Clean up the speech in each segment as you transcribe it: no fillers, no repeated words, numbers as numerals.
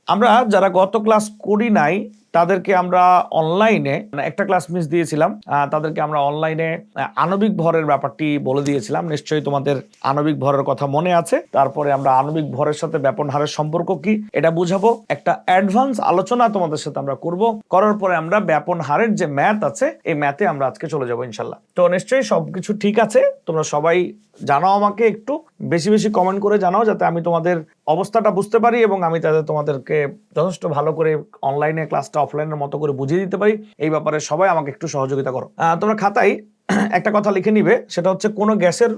আমরা যারা গত ক্লাস করি নাই তাদেরকে আমরা অনলাইনে একটা ক্লাস মিস দিয়েছিলাম, তাদেরকে আমরা অনলাইনে আণবিক ভরের ব্যাপারটি বলে দিয়েছিলাম। নিশ্চয়ই তোমাদের আণবিক ভরের কথা মনে আছে। তারপরে আমরা আণবিক ভরের সাথে ব্যাপন হারের সম্পর্ক কি এটা বুঝাবো, একটা অ্যাডভান্স আলোচনা তোমাদের সাথে আমরা করব। করার পরে আমরা ব্যাপন হারের যে ম্যাথ আছে এই ম্যাথে আমরা আজকে চলে যাবো ইনশাল্লাহ। তো নিশ্চয়ই সবকিছু ঠিক আছে, তোমরা সবাই জানাও, আমাকে একটু বেশি বেশি কমেন্ট করে জানাও যাতে আমি তোমাদের অবস্থাটা বুঝতে পারি এবং আমি তাদের তোমাদেরকে যথেষ্ট ভালো করে অনলাইনে ক্লাসটা অফলাইনের মতো করে বুঝিয়ে দিতে পারি। এই ব্যাপারে সবাই আমাকে একটু সহযোগিতা করো। তোমরা খাতায় একটা কথা লিখে নিবে, সেটা হচ্ছে কোনো গ্যাসের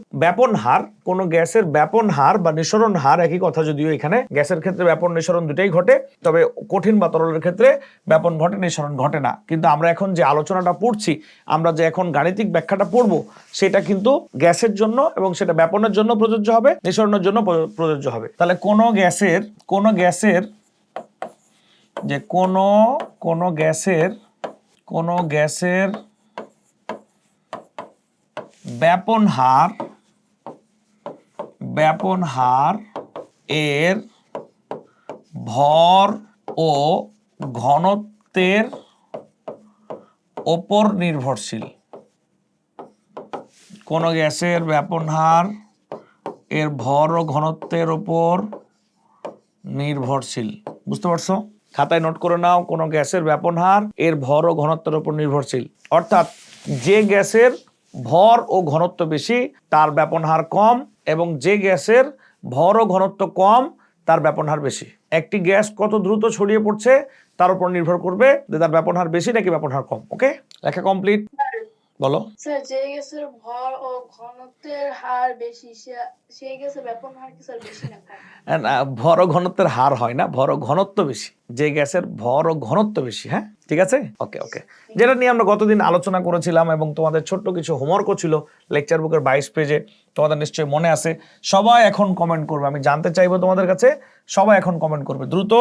ব্যাপন হার বা নিঃসরণ হার একই কথা, যদিও এখানে গ্যাসের ক্ষেত্রে ব্যাপন নিঃসরণ দুটাই ঘটে, তবে কঠিন বা তরলের ক্ষেত্রে ব্যাপন ঘটে নিঃসরণ ঘটে না। কিন্তু আমরা এখন যে আলোচনাটা পড়ছি, আমরা যে এখন গাণিতিক ব্যাখ্যাটা পড়বো, সেটা কিন্তু গ্যাসের জন্য এবং সেটা ব্যাপনের জন্য প্রযোজ্য হবে, নিঃসরণের জন্য প্রযোজ্য হবে। তাহলে কোনো গ্যাসের ব্যাপন হার এর ভর ও ঘনত্বের ওপর নির্ভরশীল। কোনো গ্যাসের ব্যাপন হার এর ভর ও ঘনত্বের ওপর নির্ভরশীল। বুঝতে পারছো? খাতায় নোট করে নাও, কোনো গ্যাসের ব্যাপন হার এর ভর ও ঘনত্বের উপর নির্ভরশীল। অর্থাৎ যে গ্যাসের ভর ও ঘনত্ব বেশি তার ব্যাপন হার কম, এবং যে গ্যাসের ভর ও ঘনত্ব কম তার ব্যাপন হার বেশি। একটি গ্যাস কত দ্রুত ছড়িয়ে পড়ছে তার উপর নির্ভর করবে যে তার ব্যাপন হার বেশি নাকি ব্যাপন হার কম। ওকে, লেখা কমপ্লিট। বলো স্যার, যে গ্যাসের ভর ও ঘনত্বের হার বেশি সেই গ্যাসের ব্যাপন হার কি স্যার বেশি না কম? ভর ও ঘনত্বের হার হয় না, ভর ও ঘনত্ব বেশি, যে গ্যাসের ভর ও ঘনত্ব বেশি। হ্যাঁ, ঠিক আছে, ওকে ওকে। যেটা নিয়ে আমরা গতদিন আলোচনা করেছিলাম এবং তোমাদের ছোট্ট কিছু হোমওয়ার্কও ছিল লেকচার বুকের 22 পেজে, তোমাদের নিশ্চয়ই মনে আছে। সবাই এখন কমেন্ট করবে, আমি জানতে চাইবো তোমাদের কাছে, সবাই এখন কমেন্ট করবে দ্রুত।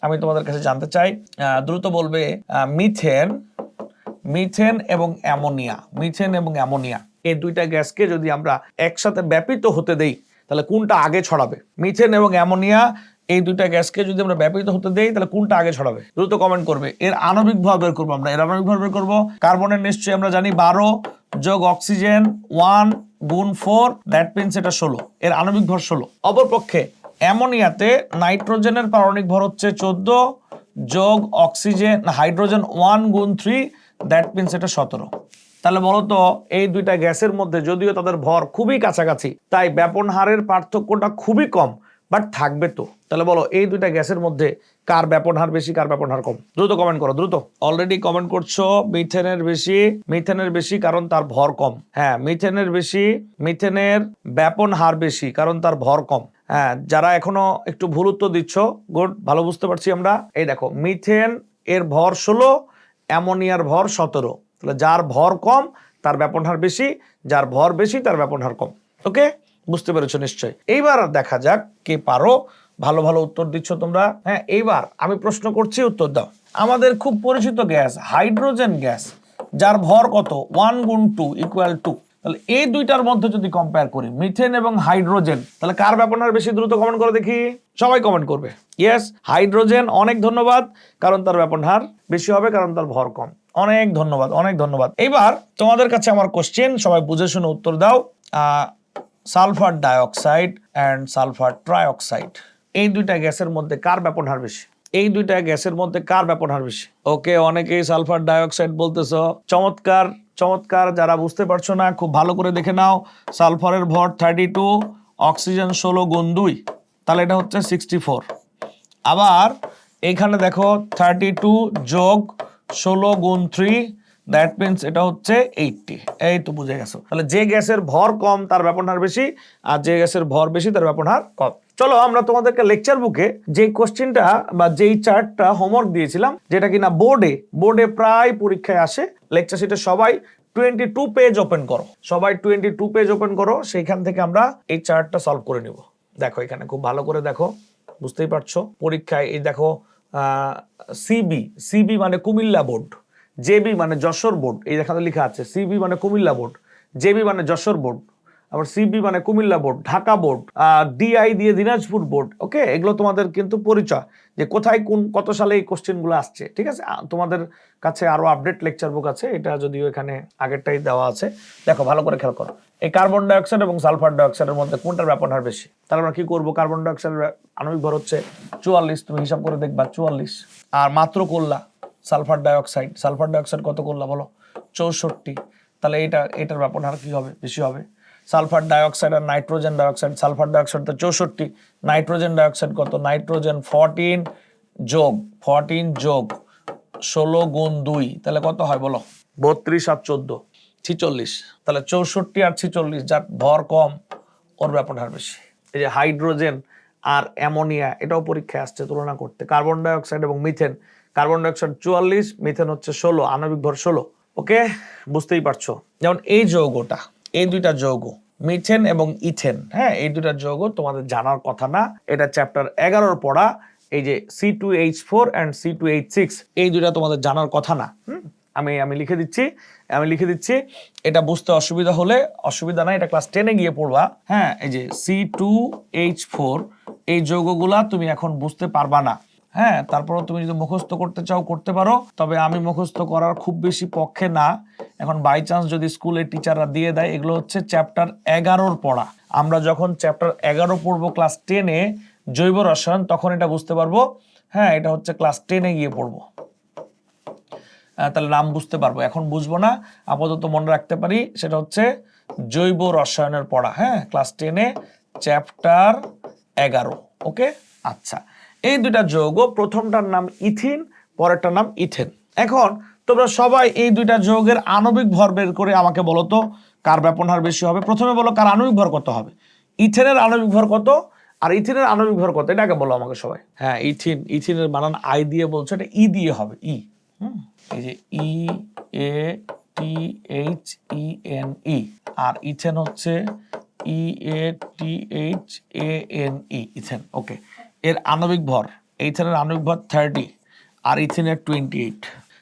আমি তোমাদের কাছে জানতে চাই, দ্রুত বলবে মিথেন এবং অ্যামোনিয়া এই দুইটা গ্যাসকে যদি আমরা একসাথে ব্যাপিত হতে দেই তাহলে কোনটা আগে ছড়াবে? মিথেন এবং অ্যামোনিয়া এই দুইটা গ্যাসকে যদি আমরা ব্যাপিত হতে দেই তাহলে কোনটা আগে ছড়াবে? দ্রুত কমেন্ট করবে। এর আণবিক ভর বের করবো আমরা, কার্বনের নিশ্চয়ই আমরা জানি 12 যোগ অক্সিজেন 1 গুণ 4, দ্যাট মিনস এটা 16, এর আণবিক ভর 16। অপরপক্ষে অ্যামোনিয়াতে নাইট্রোজেনের পারমাণবিক ভর হচ্ছে 14 যোগ অক্সিজেন হাইড্রোজেন 1 গুণ 3, দ্যাট মিনস এটা 17। তাহলে বলতো এই দুইটা গ্যাসের মধ্যে যদিও তাদের ভর খুবই কাছাকাছি, তাই ব্যাপন হারের পার্থক্যটা খুবই কম, বাট থাকবে তো। তাহলে বলো এই দুইটা গ্যাসের মধ্যে কার ব্যাপন হার বেশি, কার ব্যাপন হার কম? দ্রুত কমেন্ট করো, দ্রুত। অলরেডি কমেন্ট করছো মিথেনের বেশি কারণ তার ভর কম। হ্যাঁ, মিথেনের ব্যাপন হার বেশি কারণ তার ভর কম। হ্যাঁ, যারা এখনো একটু ভুল উত্তর দিচ্ছ, গুড, ভালো বুঝতে পারছি আমরা। এই দেখো, মিথেন এর ভর 16, অ্যামোনিয়ার ভর 17। তাহলে যার ভর কম তার ব্যাপন হার বেশি, যার ভর বেশি তার ব্যাপন হার কম। ওকে, বুঝতে পেরেছো নিশ্চয়। এইবার দেখা যাক কে পারো, ভালো ভালো উত্তর দিচ্ছ তোমরা। হ্যাঁ, এইবার আমি প্রশ্ন করছি, উত্তর দাও। আমাদের খুব পরিচিত গ্যাস হাইড্রোজেন গ্যাস, যার ভর কত? 1 গুণ 2 ইকুয়াল 2। তাহলে এই দুইটার মধ্যে যদি কম্পেয়ার করি মিথেন এবং হাইড্রোজেন, তাহলে কার ব্যাপন হার বেশি? দ্রুত কমেন্ট করে দেখি, সবাই কমেন্ট করবে। ইয়েস, হাইড্রোজেন, অনেক ধন্যবাদ, কারণ তার ব্যাপন হার বেশি হবে কারণ তার ভর কম। অনেক ধন্যবাদ, অনেক ধন্যবাদ। এইবার তোমাদের কাছে আমার কোশ্চেন, সবাই বুঝে শুনে উত্তর দাও। Sulphur dioxide and sulphur trioxide, এই দুইটা গ্যাসের মধ্যে কার ব্যাপন হার বেশি? ওকে, অনেকেই সালফার ডাইঅক্সাইড বলতেছো, চমৎকার চমৎকার। যারা বুঝতে পারছো না খুব ভালো করে দেখে নাও। সালফারের ভর 32, অক্সিজেন 16 গুণ 2, তাহলে এটা হচ্ছে 64। আবার এখানে দেখো 32 যোগ 16 গুণ 3, দ্যাট মিনস এটা হচ্ছে 80। এই তো বুঝে গেছো। তাহলে যে গ্যাসের ভর কম তার ব্যাপন হার বেশি, আর যে গ্যাসের ভর বেশি তার ব্যাপন হার কম। চলো আমরা তোমাদেরকে লেকচার বুকে যে কোশ্চেনটা বা যেই চার্টটা হোমওয়ার্ক দিয়েছিলাম, যেটা কিনা বোর্ডে প্রায় পরীক্ষায় আসে, লেকচার শিটে সবাই 22 পেজ ওপেন করো, সেইখান থেকে আমরা এই চার্টটা সলভ করে নিব। দেখো এখানে খুব ভালো করে দেখো, বুঝতেই পারছো পরীক্ষায়। এই দেখো, সিবি মানে কুমিল্লা বোর্ড, জেবি মানে যশোর বোর্ড, এই এখানে লেখা আছে। সিবি মানে কুমিল্লা বোর্ড, জেবি মানে যশোর বোর্ড, আবার সিবি মানে Comilla board, Dhaka board, DI দিয়ে দিনাজপুর বোর্ড। ওকে, এগুলো তোমাদের কিন্তু পরিচয় যে কোথায় কোন কত সালে এই কোশ্চেনগুলো আসছে। ঠিক আছে, তোমাদের কাছে আরো আপডেট লেকচার বুক আছে, এটা যদিও এখানে আগেরটাই দেওয়া আছে। দেখো ভালো করে খেয়াল করো, এই কার্বন ডাইঅক্সাইড এবং সালফার ডাইঅক্সাইডের মধ্যে কোনটার ব্যাপন হার বেশি? তাহলে আমরা কি করবো, কার্বন ডাইঅক্সাইডের আণবিক ভর হচ্ছে 44, তুমি হিসাব করে দেখবা 44, আর মাত্র করলা সালফার ডাইঅক্সাইড কত করলা বলো, 64। তাহলে এটার ব্যাপন হার কি হবে, বেশি হবে। সালফার ডাইঅক্সাইড আর নাইট্রোজেন ডাইঅক্সাইড, সালফার ডাইঅক্সাইড তো 64, নাইট্রোজেন ডাইঅক্সাইড কত, নাইট্রোজেন 14 যোগ 16 গুণ 2, তাহলে কত হয় বলো, 32 আর 14 46। তাহলে 64 আর 46, যার ভর কম ওর ব্যাপন হার বেশি। এই যে হাইড্রোজেন আর অ্যামোনিয়া, এটাও পরীক্ষায় আসছে তুলনা করতে, কার্বন ডাইঅক্সাইড এবং মিথেন। কার্বন ডাইঅক্সাইড 44, মিথেন হচ্ছে 16, আণবিক ভর 16। ওকে, বুঝতেই পারছো। যেমন এই যৌগটা, এই দুইটা যৌগ মিথেন এবং ইথেন, হ্যাঁ, এই দুইটা যৌগ তোমাদের জানার কথা না, এটা চ্যাপ্টার 11 পড়া। এই যে C2H4 and C2H6, এই দুইটা তোমাদের জানার কথা না। আমি লিখে দিচ্ছি, এটা বুঝতে অসুবিধা হলে অসুবিধা নাই, এটা ক্লাস 10-এ গিয়ে পড়বা। হ্যাঁ, এই যে C2H4, এই যৌগগুলা তুমি এখন বুঝতে পারবা না। হ্যাঁ, তারপরও তুমি যদি মুখস্থ করতে চাও করতে পারো, তবে আমি মুখস্থ করার খুব বেশি পক্ষে না। এখন বাই চান্স যদি স্কুলের টিচাররা দিয়ে দেয়, এগুলো হচ্ছে চ্যাপ্টার 11 পড়া। আমরা যখন চ্যাপ্টার 11 পড়বো ক্লাস 10-এ জৈব রসায়ন, তখন এটা বুঝতে পারবো। হ্যাঁ, এটা হচ্ছে ক্লাস 10-এ গিয়ে পড়বো, তাহলে নাম বুঝতে পারবো। এখন বুঝবো না, আপাতত মনে রাখতে পারি, সেটা হচ্ছে জৈব রসায়নের পড়া। হ্যাঁ, ক্লাস 10-এ চ্যাপ্টার 11। ওকে, আচ্ছা, এই দুইটা যৌগ, প্রথমটার নাম ইথিন, পরেরটার নাম ইথেন। এখন তোমরা সবাই এই দুইটা যৌগের আণবিক ভর বের করে আমাকে বলো তো কার ব্যাপন হার বেশি হবে। প্রথমে বলো কার আণবিক ভর কত হবে, ইথেনের আণবিক ভর কত আর ইথিনের আণবিক ভর কত, এটাকে বলো আমাকে সবাই। হ্যাঁ, ইথিনের বানান আই দিয়ে বলছো, এটা ই দিয়ে হবে, ই। এই যে EATHENE, আর ইথেন হচ্ছে EATHANE, ইথেন। ওকে, এর আণবিক ভর, ইথেনের আণবিক ভর 30 আর ইথেনের 28।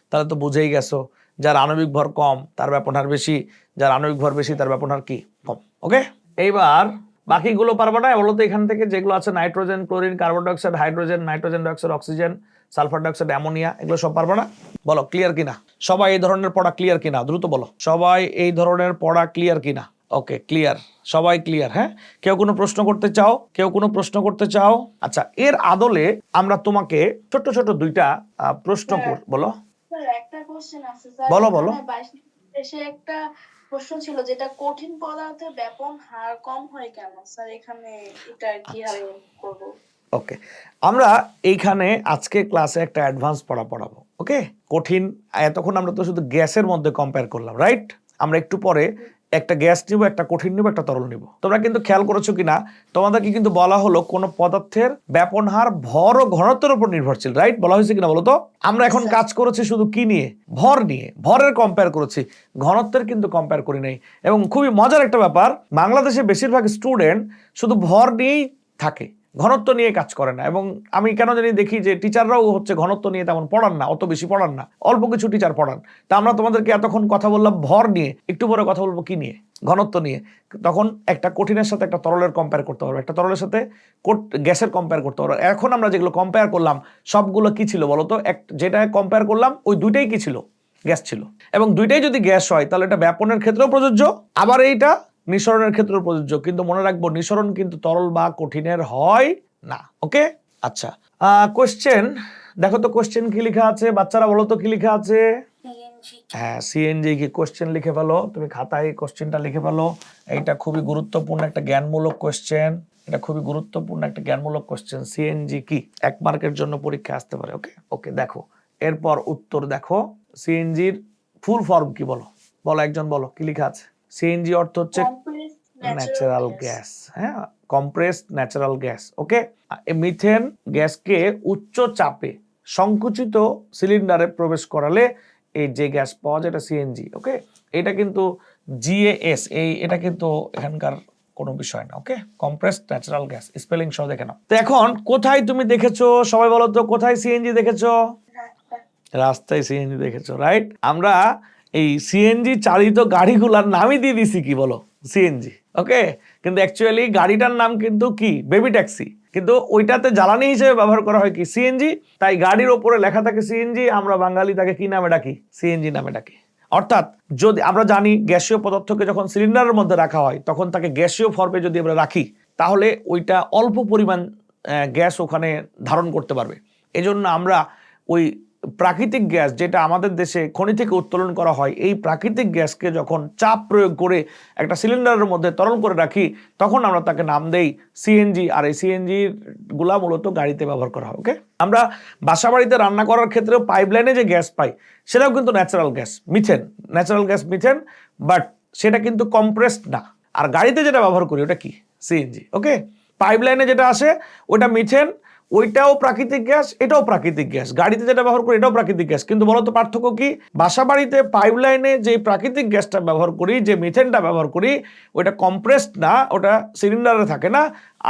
তাহলে তো বুঝেই গেছো, যার আণবিক ভর কম তার ব্যাপন হার বেশি, যার আণবিক ভর বেশি তার ব্যাপন হার কি, কম। ওকে, এইবার বাকিগুলো পারবো না, বলো তো এখান থেকে যেগুলো আছে, nitrogen, chlorine, carbon dioxide, hydrogen, nitrogen dioxide, oxygen, sulphur dioxide, ammonia, এগুলো সব পারবো না? বলো ক্লিয়ার কিনা, সবাই এই ধরনের পড়া ক্লিয়ার কিনা, দ্রুত বলো, সবাই এই ধরনের পড়া ক্লিয়ার কিনা? ওকে, ক্লিয়ার, সবাই ক্লিয়ার। হ্যাঁ, কেউ কোনো প্রশ্ন করতে চাও? আচ্ছা, এর আদলে আমরা তোমাকে ছোট ছোট দুইটা প্রশ্ন বলো। স্যার একটা কোশ্চেন আছে স্যার, বলো। 22 দেশে একটা প্রশ্ন ছিল, যেটা কঠিন পদার্থের ব্যাপন হার কম হয় কেন স্যার, এখানে এটা কিভাবে করব? ওকে, আমরা এইখানে আজকে ক্লাসে একটা অ্যাডভান্স পড়াবো। ওকে, কঠিন, এতক্ষণ আমরা তো শুধু গ্যাসের মধ্যে কম্পেয়ার করলাম, রাইট? আমরা একটু পরে একটা গ্যাস নিব, একটা কঠিন নিব, একটা তরল নিব। তোমরা কিন্তু খেয়াল করেছো কিনা, তোমাদেরকে কিন্তু বলা হলো কোন পদার্থের ব্যাপন হার ভর ও ঘনত্বের উপর নির্ভরশীল, রাইট? বলা হয়েছে কিনা বলো তো? আমরা এখন কাজ করেছি শুধু কি নিয়ে, ভর নিয়ে, ভরের কম্পেয়ার করেছি, ঘনত্বের কিন্তু কম্পেয়ার করি নাই। এবং খুবই মজার একটা ব্যাপার, বাংলাদেশে বেশিরভাগ স্টুডেন্ট শুধু ভর নিয়েই থাকে, ঘনত্ব নিয়ে কাজ করে না। এবং আমি কেন জানি দেখি যে টিচাররাও হচ্ছে ঘনত্ব নিয়ে তেমন পড়ান না, অত বেশি পড়ান না, অল্প কিছু টিচার পড়ান। তা আমরা তোমাদেরকে এতক্ষণ কথা বললাম ভর নিয়ে, একটু পরে কথা বলবো কি নিয়ে, ঘনত্ব নিয়ে। তখন একটা কঠিনের সাথে একটা তরলের কম্পেয়ার করতে পারবো, একটা তরলের সাথে গ্যাসের কম্পেয়ার করতে পারবো। এখন আমরা যেগুলো কম্পেয়ার করলাম সবগুলো কি ছিল বলতো? যেটা কম্পেয়ার করলাম ওই দুইটাই কি ছিল, গ্যাস ছিল। এবং দুইটাই যদি গ্যাস হয় তাহলে এটা ব্যাপনের ক্ষেত্রেও প্রযোজ্য, আবার এইটা নিঃসরণের ক্ষেত্রেও প্রযোজ্য। কিন্তু মনে রাখবো, নিঃসরণ কিন্তু তরল বা কঠিনের হয় না। ওকে, আচ্ছা, কোশ্চেন দেখো তো, কোশ্চেন কি লেখা আছে, বাচ্চারা বলো তো কি লেখা আছে? হ্যাঁ, সিএনজি কি, কোশ্চেন লিখে ফেলো, তুমি খাতায় কোশ্চেনটা লিখে ফেলো। এইটা খুবই গুরুত্বপূর্ণ একটা জ্ঞানমূলক কোশ্চেন, সিএনজি কি 1 মার্কের জন্য পরীক্ষা আসতে পারে। ওকে ওকে, দেখো এরপর উত্তর দেখো, সিএনজির ফুল ফর্ম কি বলো, একজন বলো কি লেখা আছে? সিএনজি অর্থ হচ্ছে ন্যাচারাল গ্যাস। হ্যাঁ, কম্প্রেসড ন্যাচারাল গ্যাস। ওকে, মিথেন গ্যাসকে উচ্চ চাপে সংকুচিত সিলিন্ডারে প্রবেশ করালে এই যে গ্যাস পাওয়া যায় এটা সিএনজি। ওকে, এটা কিন্তু জিএএস, এটা কিন্তু এখানকার কোনো বিষয় না। ওকে, কম্প্রেসড ন্যাচারাল গ্যাস, স্পেলিং সহ দেখে নাও। তো এখন কোথায় তুমি দেখেছো, সবাই বলো তো কোথায় সিএনজি দেখেছো? রাস্তায় সিএনজি দেখেছো, রাইট? আমরা এই সিএনজি চালিত গাড়িগুলার নামই দিয়ে দিছি কি বলো? সিএনজি। ওকে, কিন্তু অ্যাকচুয়ালি গাড়িটার নাম কিন্তু কি, বেবি ট্যাক্সি, কিন্তু ওইটাতে জ্বালানি হিসেবে ব্যবহার করা হয় কি, সিএনজি। তাই গাড়ির ওপরে লেখা থাকে সিএনজি, আমরা বাঙালি তাকে কি নামে ডাকি, সিএনজি নামে ডাকি। অর্থাৎ যদি আমরা জানি গ্যাসীয় পদার্থকে যখন সিলিন্ডারের মধ্যে রাখা হয় তখন তাকে গ্যাসীয় ফর্মে যদি আমরা রাখি তাহলে ওইটা অল্প পরিমাণ গ্যাস ওখানে ধারণ করতে পারবে। এজন্য আমরা ওই প্রাকৃতিক গ্যাস যেটা আমাদের দেশে খনি থেকে উত্তোলন করা হয়, এই প্রাকৃতিক গ্যাসকে যখন চাপ প্রয়োগ করে একটা সিলিন্ডারের মধ্যে তরল করে রাখি তখন আমরা তাকে নাম দেই সিএনজি। আর এই সিএনজি গুলা মূলত গাড়িতে ব্যবহার করা হয়। ওকে, আমরা বাসা বাড়িতে রান্না করার ক্ষেত্রেও পাইপলাইনে যে গ্যাস পাই সেটাও কিন্তু natural gas, methane, natural gas methane, but সেটা কিন্তু কম্প্রেসড না। আর গাড়িতে যেটা ব্যবহার করি ওটা কি, সিএনজি। ওকে, পাইপলাইনে যেটা আসে ওটা মিথেন, ওইটাও প্রাকৃতিক গ্যাস, এটাও প্রাকৃতিক গ্যাস। গাড়িতে যেটা ব্যবহার করি এটাও প্রাকৃতিক গ্যাস, কিন্তু বলতো পার্থক্য কি, বাসা বাড়িতে পাইপলাইনে যে প্রাকৃতিক গ্যাসটা ব্যবহার করি, যে মিথেনটা ব্যবহার করি, ওইটা কম্প্রেসড না, ওটা সিলিন্ডারে থাকে না,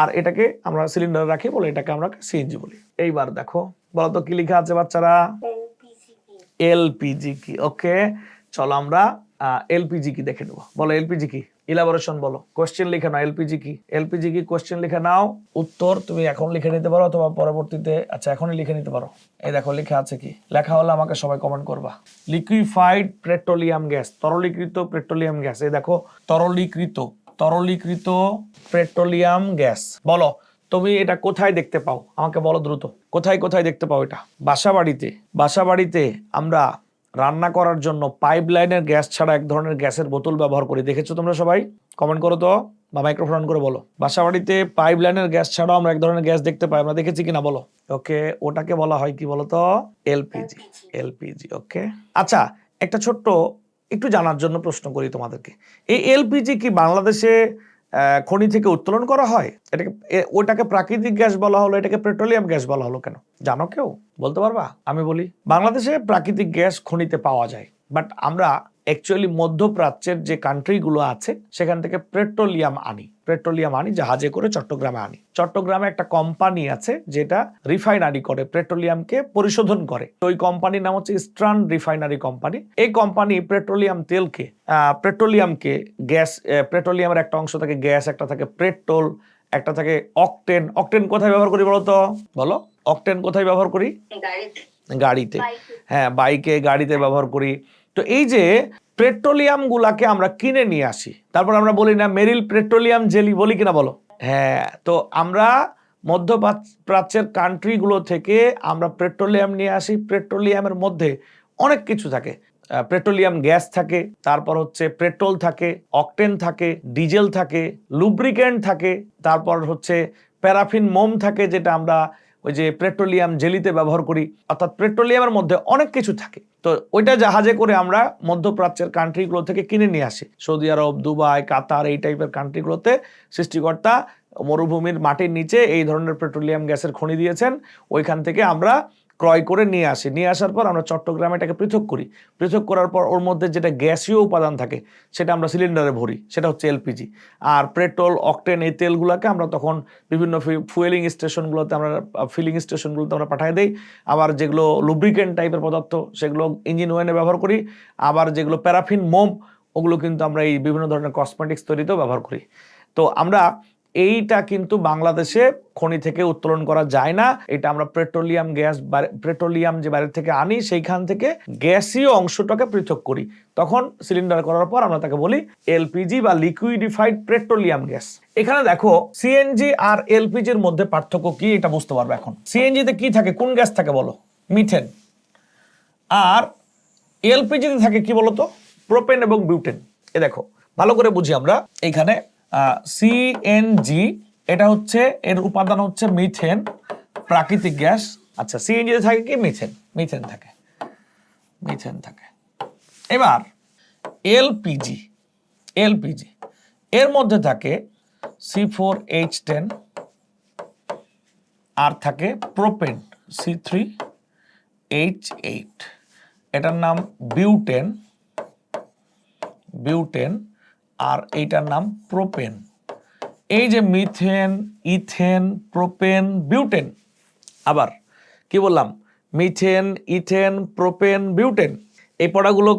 আর এটাকে আমরা সিলিন্ডারে রাখি বলে এটাকে আমরা সিএনজি বলি। এইবার দেখো বলতো কি লেখা আছে বাচ্চারা, এলপিজি কি। ওকে, চলো আমরা এলপিজি কি দেখে নেবো। বলো এলপিজি কি, ইলাবোরেশন বলো, কোশ্চেন লিখে নাও। এলপিজি কি, এলপিজি কি কোশ্চেন লিখে নাও। উত্তর তুমি এখন লিখে নিতে পারো অথবা পরবর্তীতে, আচ্ছা এখনই লিখে নিতে পারো। এই দেখো লেখা আছে কি, লেখা হলে আমাকে সবাই কমেন্ট করবা। লিকুইফাইড পেট্রোলিয়াম গ্যাস, তরলীকৃত পেট্রোলিয়াম গ্যাস। এই দেখো তরলীকৃত পেট্রোলিয়াম গ্যাস। বলো তুমি এটা কোথায় দেখতে পাও, আমাকে বলো দ্রুত, কোথায় কোথায় দেখতে পাও এটা। বাসা বাড়িতে আমরা রান্না করার জন্য পাইপলাইনের গ্যাস ছাড়া এক ধরনের গ্যাসের বোতল ব্যবহার করি, দেখেছো তোমরা সবাই? কমেন্ট করো তো বা মাইক্রোফোন অন করে বলো। বাসা বাড়িতে পাইপলাইনের গ্যাস ছাড়াও আমরা এক ধরনের গ্যাস দেখতে পাই, আমরা দেখেছি কিনা বলো। ওকে, ওটাকে বলা হয় কি বলো তো, এলপিজি। এলপিজি। ওকে, আচ্ছা একটা ছোট্ট একটু জানার জন্য প্রশ্ন করি তোমাদেরকে, এই এলপিজি কি বাংলাদেশে খনি থেকে উত্তোলন করা হয়? এটাকে ওটাকে প্রাকৃতিক গ্যাস বলা হলো, এটাকে পেট্রোলিয়াম গ্যাস বলা হলো কেন, জানো কেউ, বলতে পারবা? আমি বলি, বাংলাদেশে প্রাকৃতিক গ্যাস খনিতে পাওয়া যায়, বাট আমরা অ্যাকচুয়ালি মধ্যপ্রাচ্যের যে কান্ট্রিগুলো আছে সেখান থেকে পেট্রোলিয়াম আনি জাহাজে করে চট্টগ্রামে আনি। চট্টগ্রামে একটা কোম্পানি আছে যেটা রিফাইনারি করে, পেট্রোলিয়ামকে পরিশোধন করে। ওই কোম্পানির নাম হচ্ছে ইস্টার্ন রিফাইনারি কোম্পানি। এই কোম্পানি পেট্রোলিয়ামকে গ্যাস, পেট্রোলিয়ামের একটা অংশ থাকে গ্যাস, একটা থাকে পেট্রোল, একটা থাকে অকটেন। অকটেন কোথায় ব্যবহার করি বলো তো, বলো অকটেন কোথায় ব্যবহার করি? গাড়িতে। হ্যাঁ, বাইকে, গাড়িতে ব্যবহার করি। তো এই যে পেট্রোলিয়াম গুলাকে আমরা কিনে নিয়ে আসি, তারপর আমরা বলি না মেরিল পেট্রোলিয়াম জেলি, বলি কিনা বলো? হ্যাঁ, তো আমরা মধ্যপ্রাচ্যের কান্ট্রিগুলো থেকে আমরা পেট্রোলিয়াম নিয়ে আসি। পেট্রোলিয়ামের মধ্যে অনেক কিছু থাকে, পেট্রোলিয়াম গ্যাস থাকে, তারপর হচ্ছে পেট্রোল থাকে, অকটেন থাকে, ডিজেল থাকে, লুব্রিকেন্ট থাকে, তারপর হচ্ছে প্যারাফিন মোম থাকে যেটা আমরা ওই যে পেট্রোলিয়াম জেলিতে ব্যবহার করি। অর্থাৎ পেট্রোলিয়ামের মধ্যে অনেক কিছু থাকে। তো ওইটা জাহাজে করে আমরা মধ্যপ্রাচ্যের কান্ট্রিগুলো থেকে কিনে নিয়ে আসি। সৌদি আরব, দুবাই, কাতার, এই টাইপের কান্ট্রিগুলোতে সৃষ্টিকর্তা মরুভূমির মাটির নিচে এই ধরনের পেট্রোলিয়াম গ্যাসের খনি দিয়েছেন, ওইখান থেকে আমরা ক্রয় করে নিয়ে আসি। নিয়ে আসার পর আমরা চট্টগ্রামে এটাকে পৃথক করি। পৃথক করার পর ওর মধ্যে যেটা গ্যাসীয় উপাদান থাকে সেটা আমরা সিলিন্ডারে ভরি, সেটা হচ্ছে এলপিজি। আর পেট্রোল, অকটেন, এই তেলগুলোকে আমরা তখন বিভিন্ন ফিলিং স্টেশনগুলোতে আমরা পাঠিয়ে দেই। আবার যেগুলো লুব্রিকেন্ট টাইপের পদার্থ সেগুলো ইঞ্জিন অয়েলে ব্যবহার করি। আবার যেগুলো প্যারাফিন মোম ওগুলো কিন্তু আমরা এই বিভিন্ন ধরনের কসমেটিক্স তৈরিতেও ব্যবহার করি। তো আমরা এইটা কিন্তু বাংলাদেশে খনি থেকে উত্তোলন করা যায় না, এটা আমরা পেট্রোলিয়াম যে বাইরে থেকে আনি সেইখান থেকে গ্যাসীয় অংশটাকে পৃথক করি, তখন সিলিন্ডার করার পর আমরা তাকে বলি এলপিজি বা লিকুইডিফাইড পেট্রোলিয়াম গ্যাস। এখানে দেখো সিএনজি আর এলপিজির মধ্যে পার্থক্য কি এটা বুঝতে পারবে। এখন সিএনজিতে কি থাকে, কোন গ্যাস থাকে বলো, মিথেন। আর এলপিজিতে থাকে কি বলতো, প্রোপেন এবং বিউটেন। এ দেখো ভালো করে বুঝি আমরা, এইখানে সিএনজি এটা হচ্ছে, এর উপাদান হচ্ছে মিথেন, প্রাকৃতিক গ্যাস। আচ্ছা, সিএনজিতে থাকে কি, মিথেন থাকে। এবার এলপিজি এর মধ্যে থাকে C4H10 আর থাকে প্রোপেন C3H8, এটার নাম বিউটেন আর এইটার নাম প্রোপেন। এই যে মিথেন, ইথেন, প্রোপেন, বিউটেন, আবার কি বললাম, মিথেন, ইথেন, প্রোপেন, বিউটেন, এই পড়াগুলো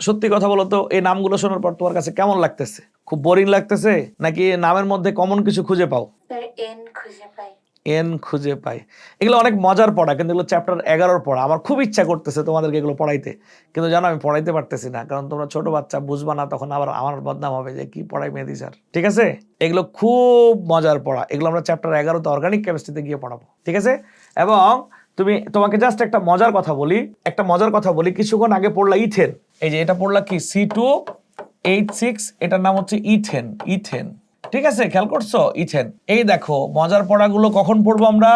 সত্যি কথা বলো তো এই নামগুলো শোনার পর তোমার কাছে কেমন লাগতেছে? খুব বোরিং লাগতেছে নাকি নামের মধ্যে কমন কিছু খুঁজে পাও? স্যার এন খুঁজে পাই। এন খুঁজে পাই। এগুলো অনেক মজার পড়া, কিন্তু এগুলো চ্যাপ্টার 11 পড়া। আমার খুব ইচ্ছা করতেছে তোমাদেরকে এগুলো পড়াইতে, কিন্তু জানো আমি পড়াইতে পারতেছি না, কারণ তোমরা ছোট বাচ্চা বুঝবা না, তখন আবার আমার বদনাম হবে যে কি পড়াই মেহেদী স্যার। ঠিক আছে, এগুলো খুব মজার পড়া, এগুলো আমরা চ্যাপ্টার 11তে অর্গানিক কেমিস্ট্রিতে গিয়ে পড়াবো। ঠিক আছে, এবং তোমাকে জাস্ট একটা মজার কথা বলি, কিছুক্ষণ আগে পড়লা ইথেন, এই যে এটা পড়লা কি C2H6, এটার নাম হচ্ছে ইথেন। ঠিক আছে, খেয়াল করছো? ইথেন। এই দেখো মজার পড়াগুলো কখন পড়বো আমরা?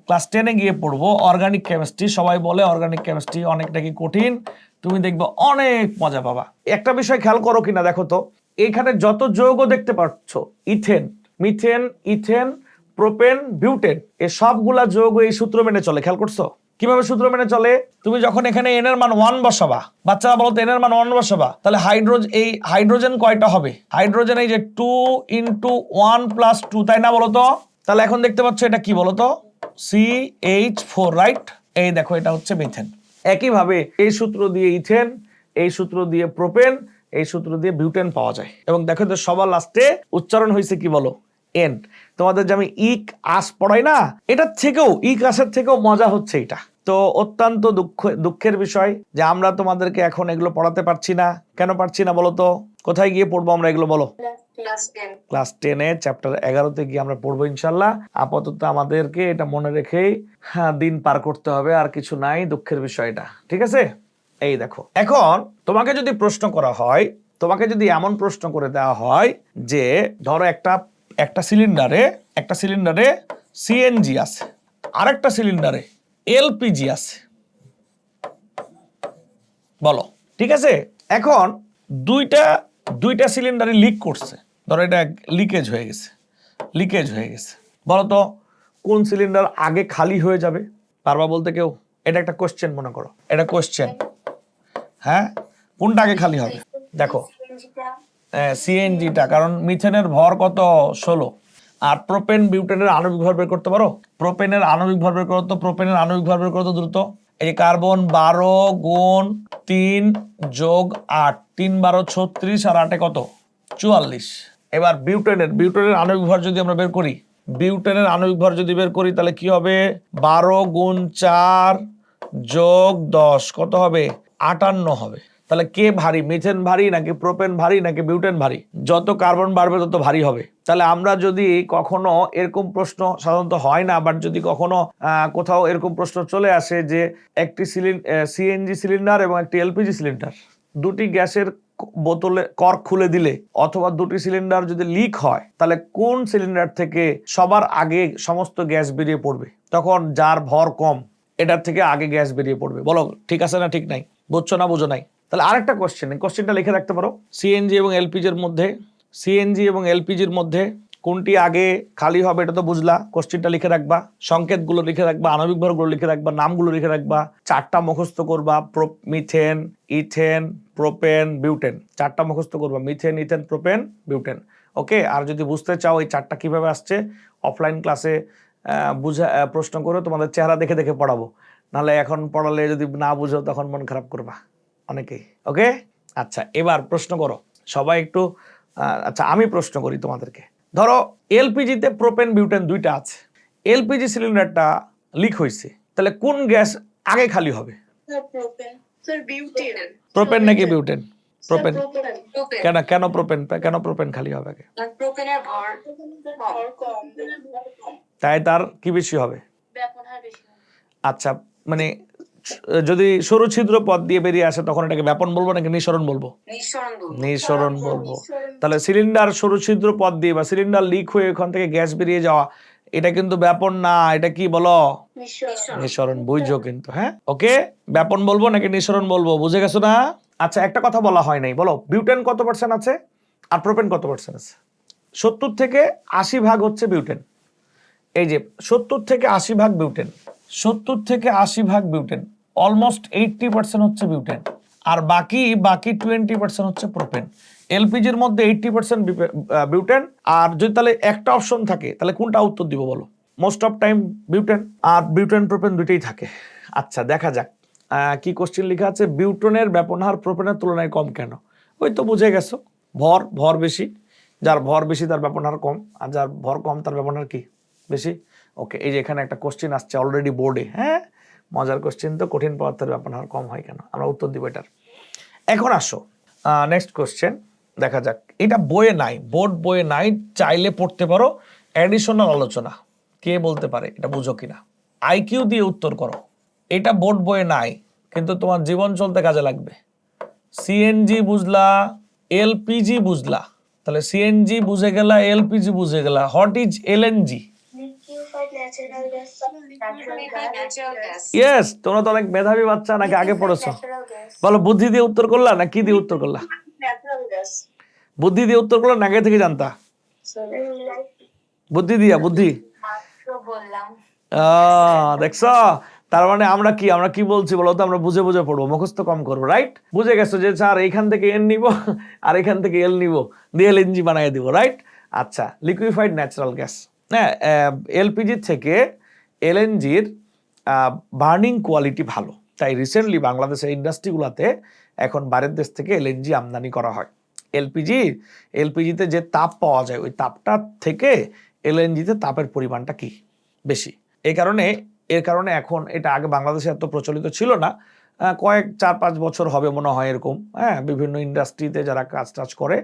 ক্লাস 10-এ গিয়ে পড়বো। অর্গানিক কেমিস্ট্রি, সবাই বলে অর্গানিক কেমিস্ট্রি অনেকটা কি কঠিন, তুমি দেখবে অনেক মজা পাবা। একটা বিষয় খেয়াল করো কিনা দেখো তো, এখানে যত যৌগ দেখতে পাচ্ছ, ethane, methane, ethane, propane, butane, এই সবগুলা যৌগ এই সূত্র মেনে চলে। খেয়াল করছো কিভাবে সূত্র মেনে চলে? তুমি যখন এখানে এন এর মান 1 বসাবা, বাচ্চারা বলতো এন এর মান 1 বসাবা, তাহলে হাইড্রোজেন কয়টা হবে? হাইড্রোজেন এই যে 2 × 1 + 2, তাই না বলতো? তাহলে এখন দেখতে পাচ্ছ এটা কি বলতো? CH4, right? এই দেখো এটা হচ্ছে মিথেন। একইভাবে এই সূত্র দিয়ে ইথেন, এই সূত্র দিয়ে প্রোপেন, এই সূত্র দিয়ে বিউটেন পাওয়া যায়। এবং দেখো তো সবার লাস্টে উচ্চারণ হয়েছে কি বলো? এন। তোমাদের যে আমি ইক আস পড়াই না, এটার থেকেও ইক আসের থেকেও মজা হচ্ছে এটা। তো অত্যন্ত দুঃখের বিষয় যে আমরা তোমাদেরকে এখন এগুলো পড়াতে পারছি না। কেন পারছি না বলো তো? কোথায় গিয়ে পড়বো আমরা এগুলো বলো? ক্লাস 10-এ চ্যাপ্টার 11-তে গিয়ে আমরা পড়বো ইনশাল্লাহ। আপাতত আমাদেরকে এটা মনে রেখেই দিন পার করতে হবে, আর কিছু নাই। দুঃখের বিষয় এটা। ঠিক আছে, এই দেখো এখন তোমাকে যদি প্রশ্ন করা হয়, তোমাকে যদি এমন প্রশ্ন করে দেওয়া হয় যে ধরো একটা সিলিন্ডারে সিএনজি আছে, আরেকটা সিলিন্ডারে এলপিজি আছে, বলো। ঠিক আছে, এখন দুইটা সিলিন্ডারে লিক করছে, ধরো এটা লিকেজ হয়ে গেছে। বলো তো কোন সিলিন্ডার আগে খালি হয়ে যাবে? পারবা বলতে কেউ? এটা একটা কোশ্চেন, মনে করো এটা কোশ্চেন। হ্যাঁ, কোনটা আগে খালি হবে? দেখো সিএনজিটা, কারণ মিথেনের ভর কত? 16। আর প্রোপেন বিউটেনের আণবিক ভর বের করতে পারো? প্রোপেনের আণবিক ভর বের করো তো, প্রোপেনের আণবিক ভর বের করো তো দ্রুত। এই কার্বন 12 × 3 + 8, 3 × 12 36, আর 8-এ কত? 44। এবার বিউটেনের আণবিক ভর যদি আমরা বের করি, তাহলে কি হবে? 12 × 4 + 10 কত হবে? 58 হবে। তাহলে কে ভারী, মিথেন ভারী নাকি প্রোপেন ভারী নাকি বিউটেন ভারী? যত কার্বন বাড়বে তত ভারী হবে। তাহলে আমরা যদি কখনো এরকম প্রশ্ন, সাধারণত হয় না, বাট যদি কখনো কোথাও এরকম প্রশ্ন চলে আসে যে একটি সিএনজি সিলিন্ডার এবং একটি এলপিজি সিলিন্ডার, দুটি গ্যাসের বোতলে কর্ক খুলে দিলে, অথবা দুটি সিলিন্ডার যদি লিক হয়, তাহলে কোন সিলিন্ডার থেকে সবার আগে সমস্ত গ্যাস বেরিয়ে পড়বে? তখন যার ভর কম, এটার থেকে আগে গ্যাস বেরিয়ে পড়বে। বলো ঠিক আছে না ঠিক নাই? বুঝছো না বুঝো নাই? তাহলে আরেকটা কোশ্চেনটা লিখে রাখতে পারো। সিএনজি এবং এলপিজির মধ্যে কোনটি আগে খালি হবে? এটা তো বুঝলা, কোশ্চেনটা লিখে রাখবা, সংকেতগুলো লিখে রাখবা, আণবিক ভরগুলো লিখে রাখবা, নামগুলো লিখে রাখবা, 4টা মুখস্থ করবা। মিথেন, ইথেন, প্রোপেন, বিউটেন, 4টা মুখস্থ করবা। Methane, ethane, propane, butane. Okay, আর যদি বুঝতে চাও এই 4টা কিভাবে আসছে, অফলাইন ক্লাসে প্রশ্ন করে তোমাদের চেহারা দেখে দেখে পড়াবো, নাহলে এখন পড়ালে যদি না বুঝো তখন মন খারাপ করবা অনেকেই। ওকে, আচ্ছা এবার প্রশ্ন করো সবাই একটু। আচ্ছা আমি প্রশ্ন করি তোমাদেরকে। ধরো এলপিজিতে প্রোপেন বিউটেন দুইটা আছে, এলপিজি সিলিন্ডারটা লিক হয়েছে, তাহলে কোন গ্যাস আগে খালি হবে? প্রোপেন নাকি বিউটেন? প্রোপেন। কেন প্রোপেন খালি হবে আগে? তাই তার কি বেশি হবে? আচ্ছা, মানে যদি সরু ছিদ্র পথ দিয়ে বেরিয়ে আসে তখন এটাকে ব্যাপন বলবো নাকি নিঃসরণ বলবো? নিঃসরণ বলবো। তাহলে সিলিন্ডার সরু ছিদ্র পথ দিয়ে, বা সিলিন্ডার লিক হয়ে ওখান থেকে গ্যাস বেরিয়ে যাওয়া, এটা কিন্তু ব্যাপন না, এটা কি বলো? নিঃসরণ। বুঝছো কিন্তু? হ্যাঁ, ওকে, ব্যাপন বলবো নাকি নিঃসরণ বলবো, বুঝে গেছো না? আচ্ছা একটা কথা বলা হয় নাই, বলো বিউটেন কত % আছে আর প্রোপেন কত % আছে? 70 থেকে 80 ভাগ হচ্ছে বিউটেন। এই যে 70 থেকে 80 ভাগ বিউটেন, 70 থেকে 80 ভাগ বিউটেন, অলমোস্ট 80% হচ্ছে বিউটেন, আর বাকি 20% হচ্ছে প্রোপেন। এলপিজির মধ্যে 80% বিউটেন। আর যদি তাহলে একটা অপশন থাকে, তাহলে কোনটা উত্তর দিব বলো? Most of time butane. আর বিউটেন প্রোপেন দুইটাই থাকে। আচ্ছা দেখা যাক কি কোশ্চেন লেখা আছে। বিউটেনের ব্যাপন হার প্রোপেনের তুলনায় কম কেন? ওই তো বুঝে গেছো, ভর বেশি। যার ভর বেশি তার ব্যাপন হার কম, আর যার ভর কম তার ব্যাপন হার কি বেশি। ওকে, এই যে এখানে একটা কোশ্চেন আসছে অলরেডি বোর্ডে, হ্যাঁ মজার কোশ্চেন তো, কঠিন পদার্থের ব্যাপন হার কম হয় কেন, আমরা উত্তর দিব এটার। এখন আসো নেক্সট কোশ্চেন দেখা যাক, এটা বইয়ে নাই, বোর্ড বইয়ে নাই, চাইলে পড়তে পারো, অ্যাডিশনাল আলোচনা, কে বলতে পারে এটা বুঝো কিনা, আইকিউ দিয়ে উত্তর করো। এটা বোর্ড বইয়ে নাই কিন্তু তোমার জীবন চলতে কাজে লাগবে। সিএনজি বুঝলা, এলপিজি বুঝলা, তাহলে সিএনজি বুঝে গেলা, এলপিজি বুঝে গেলা, হোয়াট ইজ এলএনজি? ইয়েস, তোমরা তো অনেক মেধাবী বাচ্চা, নাকি আগে পড়েছো? বলো, বুদ্ধি দিয়ে উত্তর করলা না কি দিয়ে উত্তর করলা? বুদ্ধি দিয়ে উত্তর করলা না আগে থেকে জানতা? বুদ্ধি দিয়া, বুদ্ধি দেখছো, তার মানে আমরা কি বলছি বলো তো, আমরা বুঝে বুঝে পড়বো, মুখস্থ কম করবো, রাইট? বুঝে গেছো যে স্যার এইখান থেকে এন নিব আর এখান থেকে এল নিব, দিয়ে এলএনজি বানিয়ে দিব, রাইট? আচ্ছা, লিকুইফাইড ন্যাচারাল গ্যাস, হ্যাঁ এলপিজির থেকে এলএনজির বার্নিং কোয়ালিটি ভালো, তাই রিসেন্টলি বাংলাদেশের ইন্ডাস্ট্রিগুলোতে এখন বাইরের দেশ থেকে এলএনজি আমদানি করা হয়। এলপিজিতে যে তাপ পাওয়া যায় ওই তাপটা থেকে এলএনজিতে তাপের পরিমাণটা কি বেশি, এর কারণে এখন এটা আগে বাংলাদেশে এত প্রচলিত ছিল না, কয়েক 4-5 বছর হবে মনে হয় এরকম, হ্যাঁ বিভিন্ন ইন্ডাস্ট্রিতে যারা কাজ করে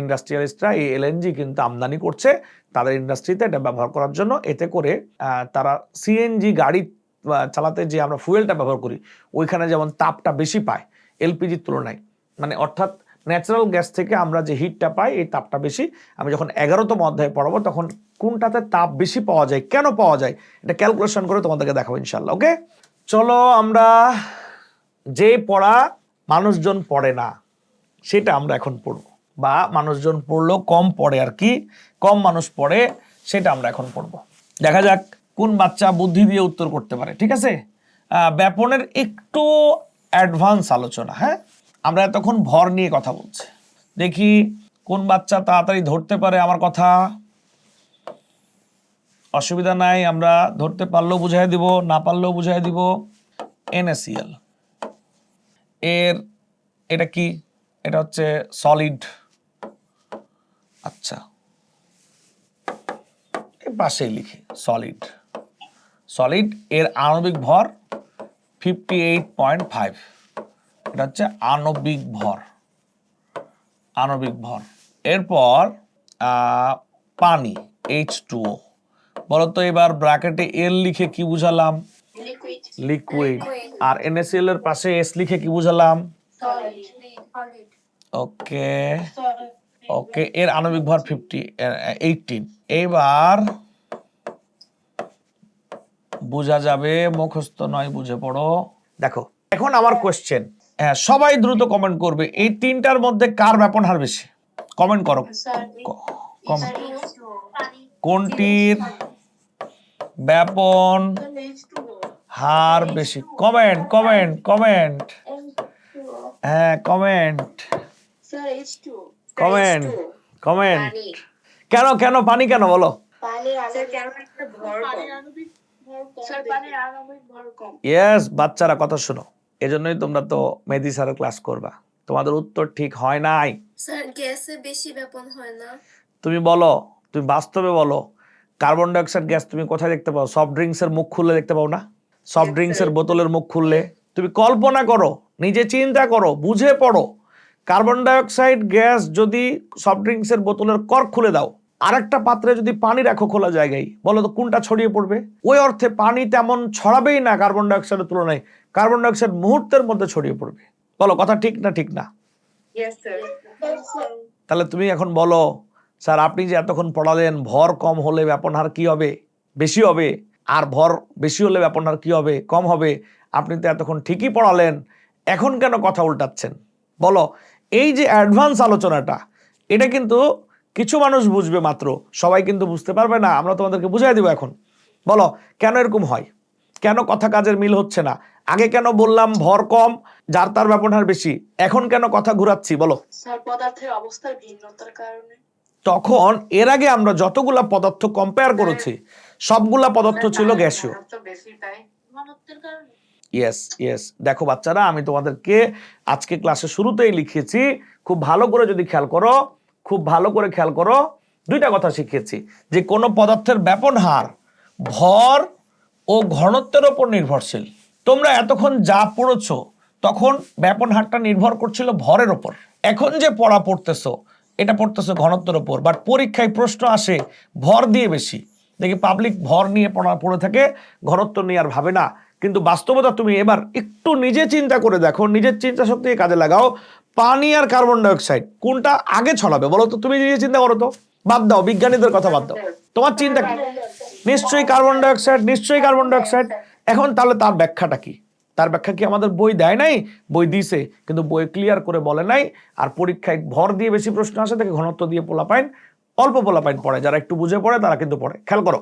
ইন্ডাস্ট্রিয়ালিস্টরা এই এলএনজি কিন্তু আমদানি করছে তাদের ইন্ডাস্ট্রিতে এটা ব্যবহার করার জন্য। এতে করে তারা সিএনজি গাড়ি চালাতে যে আমরা ফুয়েলটা ব্যবহার করি ওইখানে যেমন তাপটা বেশি পায় এলপিজির তুলনায়, মানে অর্থাৎ ন্যাচারাল গ্যাস থেকে আমরা যে হিটটা পাই এই তাপটা বেশি। আমি যখন 11তম অধ্যায়ে পড়াবো তখন কোনটাতে তাপ বেশি পাওয়া যায়, কেন পাওয়া যায়, এটা ক্যালকুলেশন করে তোমাদেরকে দেখাবো ইনশাল্লাহ। ওকে, চলো আমরা যে পড়া মানুষজন পড়ে না সেটা আমরা এখন পড়বো, বা মানুষজন পড়লেও কম পড়ে আর কি, কম মানুষ পড়ে সেটা আমরা এখন পড়বো। দেখা যাক কোন বাচ্চা বুদ্ধি দিয়ে উত্তর করতে পারে, ঠিক আছে? ব্যাপনের একটু অ্যাডভান্স আলোচনা, হ্যাঁ আমরা এতক্ষণ ভর নিয়ে কথা বলছি, দেখি কোন বাচ্চা তাড়াতাড়ি ধরতে পারে আমার কথা। অসুবিধা নাই, আমরা ধরতে পারলেও বুঝাই দিব, না পারলেও বুঝাই দিব। NaCl এটা কি? এটা হচ্ছে সলিড। আচ্ছা, এই পাশেই লিখি সলিড, এর আণবিক ভর 58.5, এটা হচ্ছে আণবিক ভর। এরপর পানি H2O, বলতো এবার ব্র্যাকেটে এল লিখে কি বুঝালাম? লিকুইড। আর NaCl এর পাশে এস লিখে কি বুঝালাম? ওকে, এর আণবিক ভর 18। এবার বোঝা যাবে, মুখস্থ নয়, বুঝে পড়ো। দেখো এখন আমার কোশ্চেন, সবাই দ্রুত কমেন্ট করবে, এই তিনটার মধ্যে কার ব্যাপন হার বেশি? কমেন্ট করো, কোনটির ব্যাপন হার বেশি? কমেন্ট, হ্যাঁ কমেন্ট। কেন পানি কেন বলো? ইয়েস, বাচ্চারা কথা শোনো, এজন্যই তোমরা তো মেহেদী স্যারের ক্লাস করবা, তোমাদের উত্তর ঠিক হয় নাই। স্যার গ্যাসে বেশি ব্যাপন হয় না। তুমি বলো, তুমি বাস্তবে বলো, কার্বন ডাই অক্সাইড গ্যাস তুমি কোথায় দেখতে পাও? সফট ড্রিঙ্কস এর মুখ খুললে দেখতে পাও না? সফট ড্রিঙ্কস এর বোতলের মুখ খুললে। তুমি কল্পনা করো, নিজে চিন্তা করো, বুঝে পড়ো, কার্বন ডাই অক্সাইড গ্যাস যদি সফট ড্রিঙ্কস এর বোতলের কর্ক খুলে দাও, আরেকটা পাত্রে যদি পানি রাখো খোলা জায়গায়, বলো তো কোনটা ছড়িয়ে পড়বে? ওই অর্থে পানি তেমন ছড়াবেই না কার্বন ডাই অক্সাইডের তুলনায়, কার্বন ডাই অক্সাইড মুহূর্তের মধ্যে ছড়িয়ে পড়বে। বলো কথা ঠিক না? তাহলে তুমি এখন বলো, স্যার আপনি যে এতক্ষণ পড়ালেন ভর কম হলে ব্যাপন হার কি হবে? বেশি হবে। আর ভর বেশি হলে ব্যাপন হার কি হবে? কম হবে। আপনি তো এতক্ষণ ঠিকই পড়ালেন, এখন কেন কথা উল্টাচ্ছেন? বলো, এই যে অ্যাডভান্স আলোচনাটা, এটা কিন্তু কিছু মানুষ বুঝবে মাত্র, সবাই কিন্তু বুঝতে পারবে না, আমরা তোমাদেরকে বুঝাই দিব এখন। বলো কেন এরকম হয়, কেন কথা কাজের মিল হচ্ছে না? আগে কেন বললাম ভর কম যার তার ব্যাপন হার বেশি, এখন কেন কথা ঘুরাচ্ছি বলো? স্যার পদার্থের অবস্থার ভিন্নতার কারণে। তখন এর আগে আমরা যতগুলা পদার্থ কম্পেয়ার করেছি সবগুলা পদার্থ ছিল গ্যাসীয়। ইয়েস, দেখো বাচ্চারা, আমি তোমাদেরকে আজকে ক্লাসের শুরুতেই লিখেছি, খুব ভালো করে যদি খেয়াল করো, খুব ভালো করে খেয়াল করো, দুইটা কথা শিখিয়েছি, যে কোনো পদার্থের ব্যাপন হার ভর ও ঘনত্বের উপর নির্ভরশীল। তোমরা এতক্ষণ যা পড়েছো তখন ব্যাপন হারটা নির্ভর করছিল ভরের ওপর, এখন যে পড়া পড়তেছো এটা পড়তেছো ঘনত্বের ওপর। বাট পরীক্ষায় প্রশ্ন আসে ভর দিয়ে বেশি, দেখি পাবলিক ভর নিয়ে পড়ে থাকে, ঘনত্ব নিয়ে আর ভাবে না। কিন্তু বাস্তবতা তুমি এবার একটু নিজে চিন্তা করে দেখো, নিজের চিন্তা শক্তিকে কাজে লাগাও। পানি আর কার্বন ডাইঅক্সাইড কোনটা আগে ছড়াবে বলো তো? তুমি নিজে চিন্তা করো তো, বাদ দাও বিজ্ঞানীদের কথা বাদ দাও, তোমার চিন্তা কি? নিশ্চয়ই কার্বন ডাইঅক্সাইড, নিশ্চয়ই কার্বন ডাইঅক্সাইড। এখন তাহলে তার ব্যাখ্যাটা কি? তার ব্যাখ্যা কি আমাদের বই দেয় নাই? বই দিছে, কিন্তু বই ক্লিয়ার করে বলে নাই। আর পরীক্ষায় ভর দিয়ে বেশি প্রশ্ন আসে দেখে ঘনত্ব দিয়ে পোলাপাইন, অল্প পোলাপাইন পড়ে, যারা একটু বুঝে পড়ে তারা কিন্তু পড়ে। খেয়াল করো,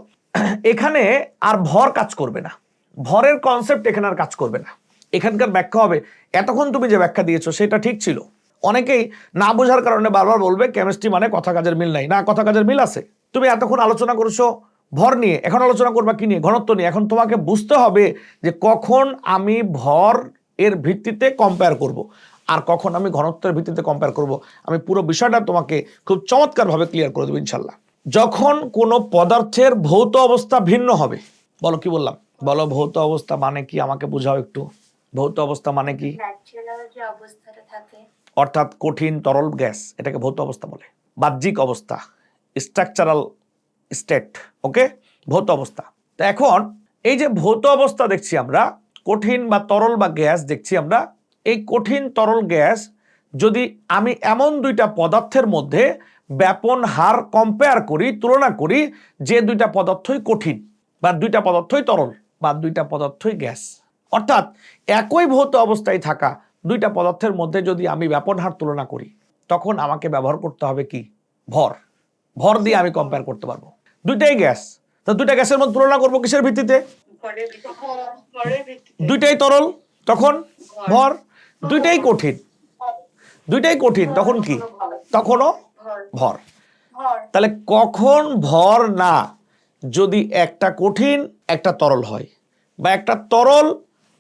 এখানে আর ভর কাজ করবে না, ভরের কনসেপ্ট এখানে আর কাজ করবে না। এখানকার ব্যাখ্যা হবে, এতক্ষণ তুমি যে ব্যাখ্যা দিয়েছো সেটা ঠিক ছিল। অনেকেই না বোঝার কারণে বারবার বলবে কেমিস্ট্রি মানে কথা কাজের মিল নাই। না, কথা কাজের মিল আছে। তুমি এতক্ষণ আলোচনা করছো ভর নিয়ে, এখন আলোচনা করবা কি নিয়ে? ঘনত্ব নিয়ে। এখন তোমাকে বুঝতে হবে যে কখন আমি ভর এর ভিত্তিতে কম্পেয়ার করব আর কখন আমি ঘনত্বের ভিত্তিতে কম্পেয়ার করব। আমি পুরো বিষয়টা তোমাকে খুব চমৎকারভাবে ক্লিয়ার করে দেবো ইনশাল্লাহ। যখন কোনো পদার্থের ভৌত অবস্থা ভিন্ন হবে, বলো কি বললাম? বলো ভৌত অবস্থা মানে কি, আমাকে বুঝাও একটু। ভৌত অবস্থা মানে কি? ন্যাচারাল যে অবস্থাটা থাকে। অর্থাৎ কঠিন, তরল, গ্যাস, এটাকে ভৌত অবস্থা বলে। বাহ্যিক অবস্থা, স্ট্রাকচারাল স্টেট, ওকে, ভৌত অবস্থা। তো এখন এই যে ভৌত অবস্থা দেখছি আমরা, কঠিন বা তরল বা গ্যাস দেখছি আমরা, এই কঠিন তরল গ্যাস যদি আমি এমন দুইটা পদার্থের মধ্যে ব্যাপন হার কম্পেয়ার করি, তুলনা করি, যে দুইটা পদার্থই কঠিন বা দুইটা পদার্থই তরল বা দুইটা পদার্থই গ্যাস, অর্থাৎ একই ভৌত অবস্থায় থাকা দুইটা পদার্থের মধ্যে যদি আমি ব্যাপন হার তুলনা করি, তখন আমাকে ব্যবহার করতে হবে কি? ভর। ভর দিয়ে আমি কম্পেয়ার করতে পারবো। দুইটাই গ্যাস, তো দুইটা গ্যাসের মধ্যে তুলনা করবো কিসের ভিত্তিতে? দুইটাই তরল, তখন ভর। দুইটাই কঠিন, দুইটাই কঠিন, তখন কি? তখনও ভর। তাহলে কখন ভর না? যদি একটা কঠিন একটা তরল হয়, বা একটা তরল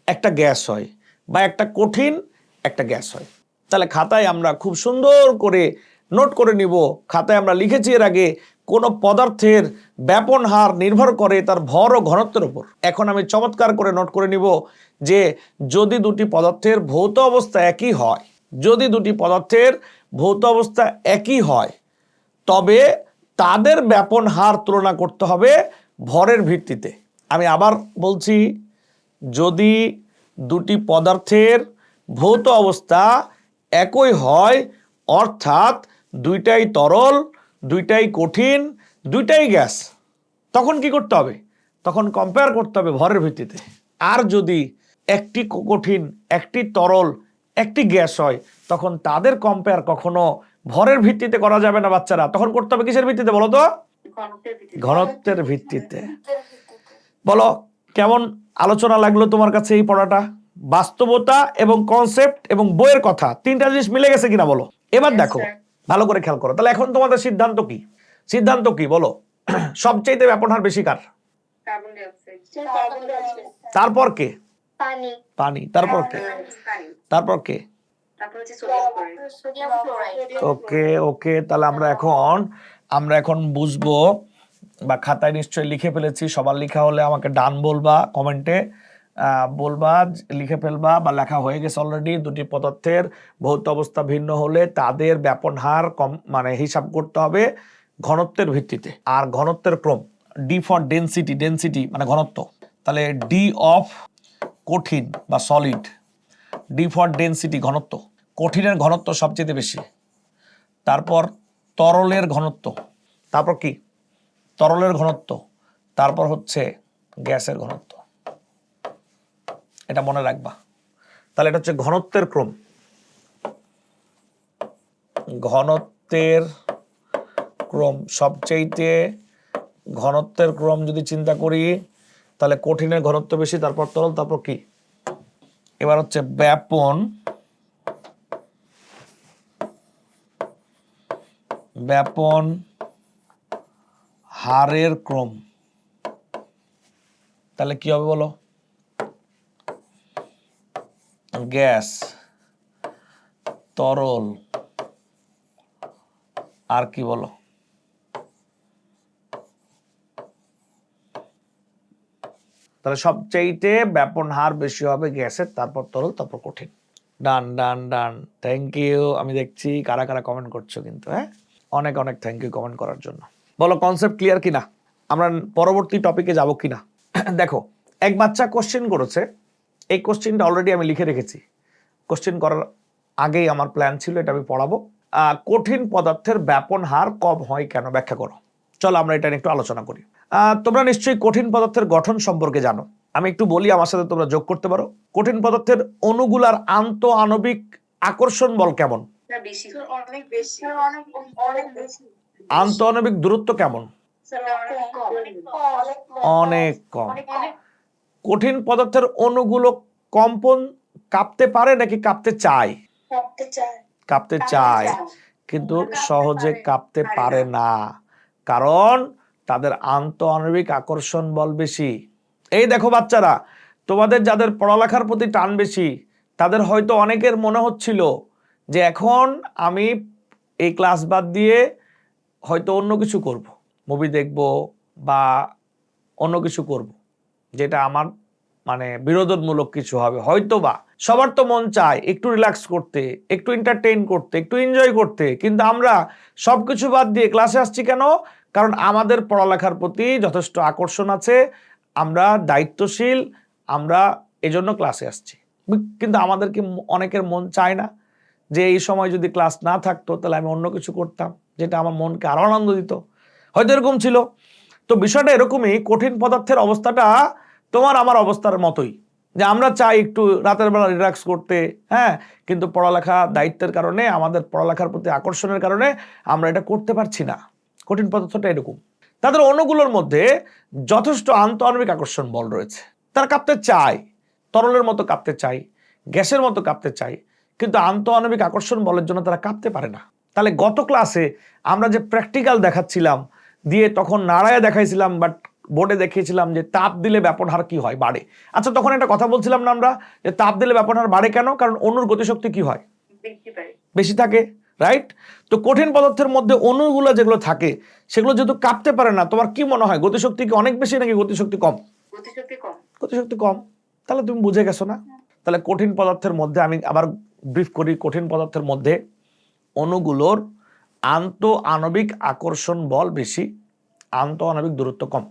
একটা গ্যাস হয়, বা একটা কঠিন একটা গ্যাস হয়। তাহলে খাতায় আমরা খুব সুন্দর করে নোট করে নিব। খাতায় আমরা লিখেছি এর আগে, কোন পদার্থের ব্যাপন হার নির্ভর করে তার ভর ও ঘনত্বের উপর। এখন আমি চমৎকার করে নোট করে নিব যে যদি দুটি পদার্থের ভৌত অবস্থা একই হয়, যদি দুটি পদার্থের ভৌত অবস্থা একই হয়, তবে তাদের ব্যাপন হার তুলনা করতে হবে ভরের ভিত্তিতে। আমি আবার বলছি, যদি দুটি পদার্থের ভৌত অবস্থা একই হয়, অর্থাৎ দুইটাই তরল, দুইটাই কঠিন, দুইটাই গ্যাস, তখন কি করতে হবে? তখন কম্পেয়ার করতে হবে ভরের ভিত্তিতে। আর যদি একটি কঠিন, একটি তরল, একটি গ্যাস হয়, তখন তাদের কম্পেয়ার কখনো ভরের ভিত্তিতে করা যাবে না বাচ্চারা। তখন করতে হবে কিসের ভিত্তিতে বলো তো? ঘনত্বের ভিত্তিতে। বলো কেমন আলোচনা লাগলো তোমার কাছে এই পড়াটা? বাস্তবতা এবং কনসেপ্ট এবং বইয়ের কথা, তিনটা জিনিস মিলে গেছে কিনা বলো? এবার দেখো, ভালো করে খেয়াল করো। তাহলে এখন তোমাদের সিদ্ধান্ত কি? সিদ্ধান্ত কি বলো? সবচেয়ে ব্যাপন হার বেশি কার? তারপর কে? পানি। পানি। তারপর কে? তারপর কে? ওকে ওকে, তাহলে আমরা এখন বুঝবো, বা খাতায় নিশ্চয়ই লিখে ফেলেছি। সবার লেখা হলে আমাকে ডান বলবা, কমেন্টে বলবা লিখে ফেলবা, বা লেখা হয়ে গেছে অলরেডি। দুটি পদার্থের ভৌত অবস্থা ভিন্ন হলে তাদের ব্যাপন হার মানে হিসাব করতে হবে ঘনত্বের ভিত্তিতে। আর ঘনত্বের ক্রম, ডি ফর ডেনসিটি, ডেনসিটি মানে ঘনত্ব। তাহলে ডি অফ কঠিন বা সলিড, ডি ফর ডেনসিটি ঘনত্ব। কঠিনের ঘনত্ব সবচেয়ে বেশি, তারপর তরলের ঘনত্ব, তারপর কি? তরলের ঘনত্ব, তারপর হচ্ছে গ্যাসের ঘনত্ব। এটা মনে রাখবা। তাহলে এটা হচ্ছে ঘনত্বের ক্রম। ঘনত্বের ক্রম সবচেয়ে, ঘনত্বের ক্রম যদি চিন্তা করি, তাহলে কঠিনের ঘনত্ব বেশি, তারপর তরল, তারপর কি? এবার হচ্ছে ব্যাপন, ব্যাপন হারের ক্রম। তাহলে কি হবে বলো? গ্যাস, তরল, আর কি বলো? তাহলে সবচাইতে ব্যাপন হার বেশি হবে গ্যাসের, তারপর তরল, তারপর কঠিন। ডান ডান ডান, থ্যাংক ইউ। আমি দেখছি কারা কারা কমেন্ট করছো কিন্তু, হ্যাঁ অনেক অনেক থ্যাংক ইউ কমেন্ট করার জন্য। বলো কনসেপ্ট ক্লিয়ার কিনা, আমরা পরবর্তী টপিকে যাব কিনা। দেখো এক বাচ্চা কোশ্চেন করেছে, এই কোশ্চেনটা অলরেডি আমি লিখে রেখেছি। কোশ্চেন করার আগেই আমার প্ল্যান ছিল এটা আমি পড়াবো। কঠিন পদার্থের ব্যাপন হার কম হয় কেন, ব্যাখ্যা করো। চলো আমরা এটা নিয়ে একটু আলোচনা করি। তোমরা নিশ্চয়ই কঠিন পদার্থের গঠন সম্পর্কে জানো, আমি একটু বলি, আমার সাথে তোমরা যোগ করতে পারো। কঠিন পদার্থের অণুগুলার আন্ত আণবিক আকর্ষণ বল কেমন? বেশি, অনেক বেশি, অনেক বেশি। আন্ত আণবিক দূরত্ব কেমন? অনেক কম। কঠিন পদার্থের অণুগুলো কম্পন কাঁপতে পারে নাকি কাঁপতে চায়? কাঁপতে চায়, কিন্তু সহজে কাঁপতে পারে না, কারণ তাদের আন্ত আণবিক আকর্ষণ বল বেশি। এই দেখো বাচ্চারা, তোমাদের যাদের পড়ালেখার প্রতি টান বেশি, তাদের হয়তো অনেকের মনে হচ্ছিল যে এখন আমি এই ক্লাস বাদ দিয়ে হয়তো অন্য কিছু করব, মুভি দেখব বা অন্য কিছু করব, যেটা আমার মানে বিনোদনমূলক কিছু হবে হয়তো বা। সবার তো মন চায় একটু রিল্যাক্স করতে, একটু এন্টারটেইন করতে, একটু এনজয় করতে, কিন্তু আমরা সবকিছু বাদ দিয়ে ক্লাসে আসছি কেন? কারণ আমাদের পড়ালেখার প্রতি যথেষ্ট আকর্ষণ আছে, আমরা দায়িত্বশীল, আমরা এজন্য ক্লাসে আসছি। কিন্তু আমাদের কি অনেকের মন চায় না যে এই সময় যদি ক্লাস না থাকতো তাহলে আমি অন্য কিছু করতাম যেটা আমার মনকে আরো আনন্দ দিত? হয়তো এরকম ছিল। তো বিষয়টা এরকমই, কঠিন পদার্থের অবস্থাটা তোমার আমার অবস্থার মতোই, যে আমরা চাই একটু রাতের বেলা রিল্যাক্স করতে, হ্যাঁ, কিন্তু পড়ালেখা দায়িত্বের কারণে, আমাদের পড়ালেখার প্রতি আকর্ষণের কারণে আমরা এটা করতে পারছি না। কঠিন পদার্থটা এরকম, তাদের অণুগুলোর মধ্যে যথেষ্ট আন্তঃআণবিক আকর্ষণ বল রয়েছে, তারা কাঁপতে চায়, তরলের মতো কাঁপতে চায়, গ্যাসের মতো কাঁপতে চায়, কিন্তু আন্তঃআণবিক আকর্ষণ বলের জন্য তারা কাঁপতে পারে না। তাহলে গত ক্লাসে আমরা যে প্র্যাকটিক্যাল দেখাচ্ছিলাম দিয়ে তখন নাড়ায় দেখাইছিলাম, বাট বোর্ডে দেখিয়েছিলাম যে তাপ দিলে ব্যাপন হার কি হয়, বাড়ে। আচ্ছা তখন একটা কথা বলছিলাম না আমরা, যে তাপ দিলে ব্যাপন হার বাড়ে কেন? কারণ অণুর গতিশক্তি কি হয়, বেশি থাকে, রাইট? তো কঠিন পদার্থের মধ্যে অণুগুলো যেগুলো থাকে সেগুলো যেহেতু কাঁপতে পারে না, তোমার কি মনে হয় গতিশক্তি কি অনেক বেশি নাকি গতিশক্তি কম? গতিশক্তি কম। তাহলে তুমি বুঝে গেছো না? তাহলে কঠিন পদার্থের মধ্যে আমি আবার ব্রিফ করি, কঠিন পদার্থের মধ্যে অণুগুলোর আন্তঃআণবিক আকর্ষণ বল বেশি, আন্তঃআণবিক দূরত্ব কম,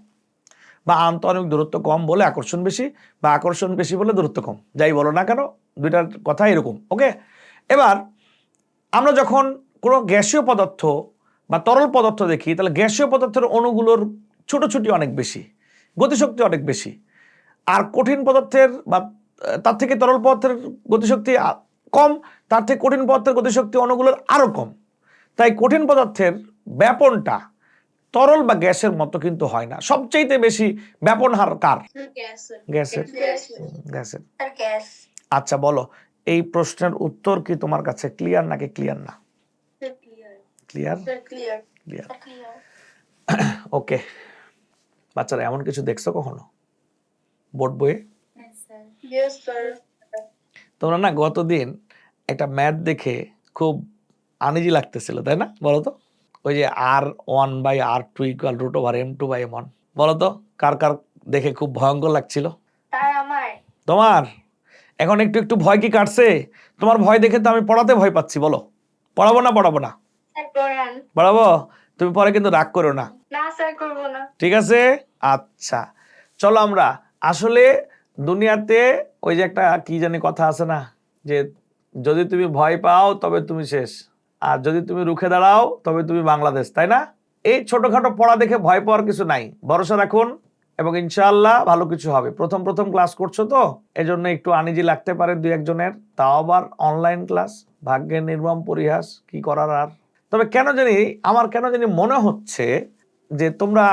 বা আন্তঃআণবিক দূরত্ব কম বলে আকর্ষণ বেশি, বা আকর্ষণ বেশি বলে দূরত্ব কম, যাই বলো না কেন, দুইটার কথা এরকম। ওকে, এবার আমরা যখন কোনো গ্যাসীয় পদার্থ বা তরল পদার্থ দেখি, তাহলে গ্যাসীয় পদার্থের অণুগুলোর ছোটাছুটি অনেক বেশি, গতিশক্তি অনেক বেশি, আর কঠিন পদার্থের বা তার থেকে তরল পদার্থের গতিশক্তি কম, তার থেকে কঠিন পদার্থের গতিশক্তি অণুগুলোর আরো কম। তাই কঠিন পদার্থের ব্যাপনটা তরল বা গ্যাসের মতো কিন্তু হয় না। সবচেয়ে বেশি ব্যাপন হার কার? গ্যাসের। গ্যাসের। আচ্ছা বলো, এই প্রশ্নের উত্তর কি তোমার কাছে ক্লিয়ার নাকি ক্লিয়ার না? Clear, clear. ওকে বাচ্চারা, এমন কিছু দেখছো কখনো বোর্ড বইয়ে? তোমরা না গতদিন একটা ম্যাথ দেখে খুব আনইজি লাগতেছিল, তাই না? বলো তো, ওই যে R1/R2 = √m2/m1, বলো তো কার কার দেখে খুব ভয়ঙ্কর লাগছিল? তোমার এখন একটু একটু ভয় কি কাটছে? তোমার ভয় দেখে তো আমি পড়াতে ভয় পাচ্ছি। বলো পড়াবো না পড়াবো না? পড়াবো। তুমি পরে কিন্তু রাগ করো না, ঠিক আছে? আচ্ছা চলো আমরা আসলে দুনিয়াতে ওই যে একটা কি জানি কথা আছে না, যে যদি তুমি ভয় পাও তবে তুমি শেষ, আর যদি তুমি রুখে দাঁড়াও তবে তুমি বাংলাদেশ, তাই না? এই ছোটখাটো পড়া দেখে ভয় পাওয়ার কিছু নাই, ভরসা রাখুন এবং ইনশাআল্লাহ ভালো কিছু হবে। প্রথম প্রথম ক্লাস করছো তো এজন্য একটু আনইজি লাগতে পারে দুই একজনের, তাও আবার অনলাইন ক্লাস, ভাগ্যের নির্মম পরিহাস, কি করার আর। তবে কেন জানি মনে হচ্ছে যে তোমরা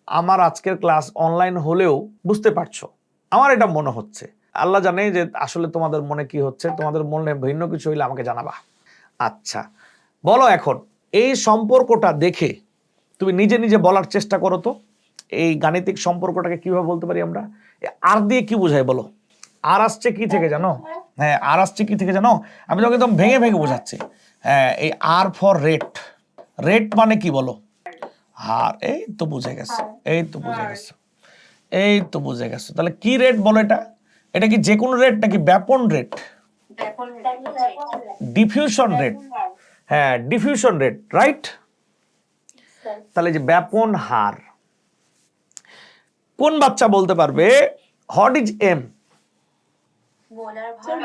আমার আজকের ক্লাস অনলাইন হলেও বুঝতে পারছো, আমার এটা মনে হচ্ছে। আল্লাহ জানে যে আসলে তোমাদের মনে কি হচ্ছে, তোমাদের মনে ভিন্ন কিছু হইলে আমাকে জানাবা। আচ্ছা বলো এখন এই সম্পর্কটা দেখে তুমি নিজে নিজে বলার চেষ্টা করো তো, এই গাণিতিক সম্পর্কটাকে কিভাবে বলতে পারি আমরা? আর দিয়ে কি বোঝায় বলো? আর আসছে কি থেকে জানো? হ্যাঁ, আর আসছে কি থেকে জানো? আমি তোমাকে একদম ভেঙে ভেঙে বোঝাচ্ছি। হ্যাঁ, এই আর ফর রেট, রেট মানে কি বলো? হার। এই তো বুঝে গেছে, এই তো বুঝে গেছে, এই তো বুঝে গেছে। তাহলে কি রেট বলো এটা? এটা কি যে কোনো রেট নাকি ব্যাপন রেট? Diffusion rate. হ্যাঁ, ডিফিউশন রেট, রাইট। তাহলে যে ব্যাপন হার, কোন বাচ্চা বলতে পারবে what is M? Molar sir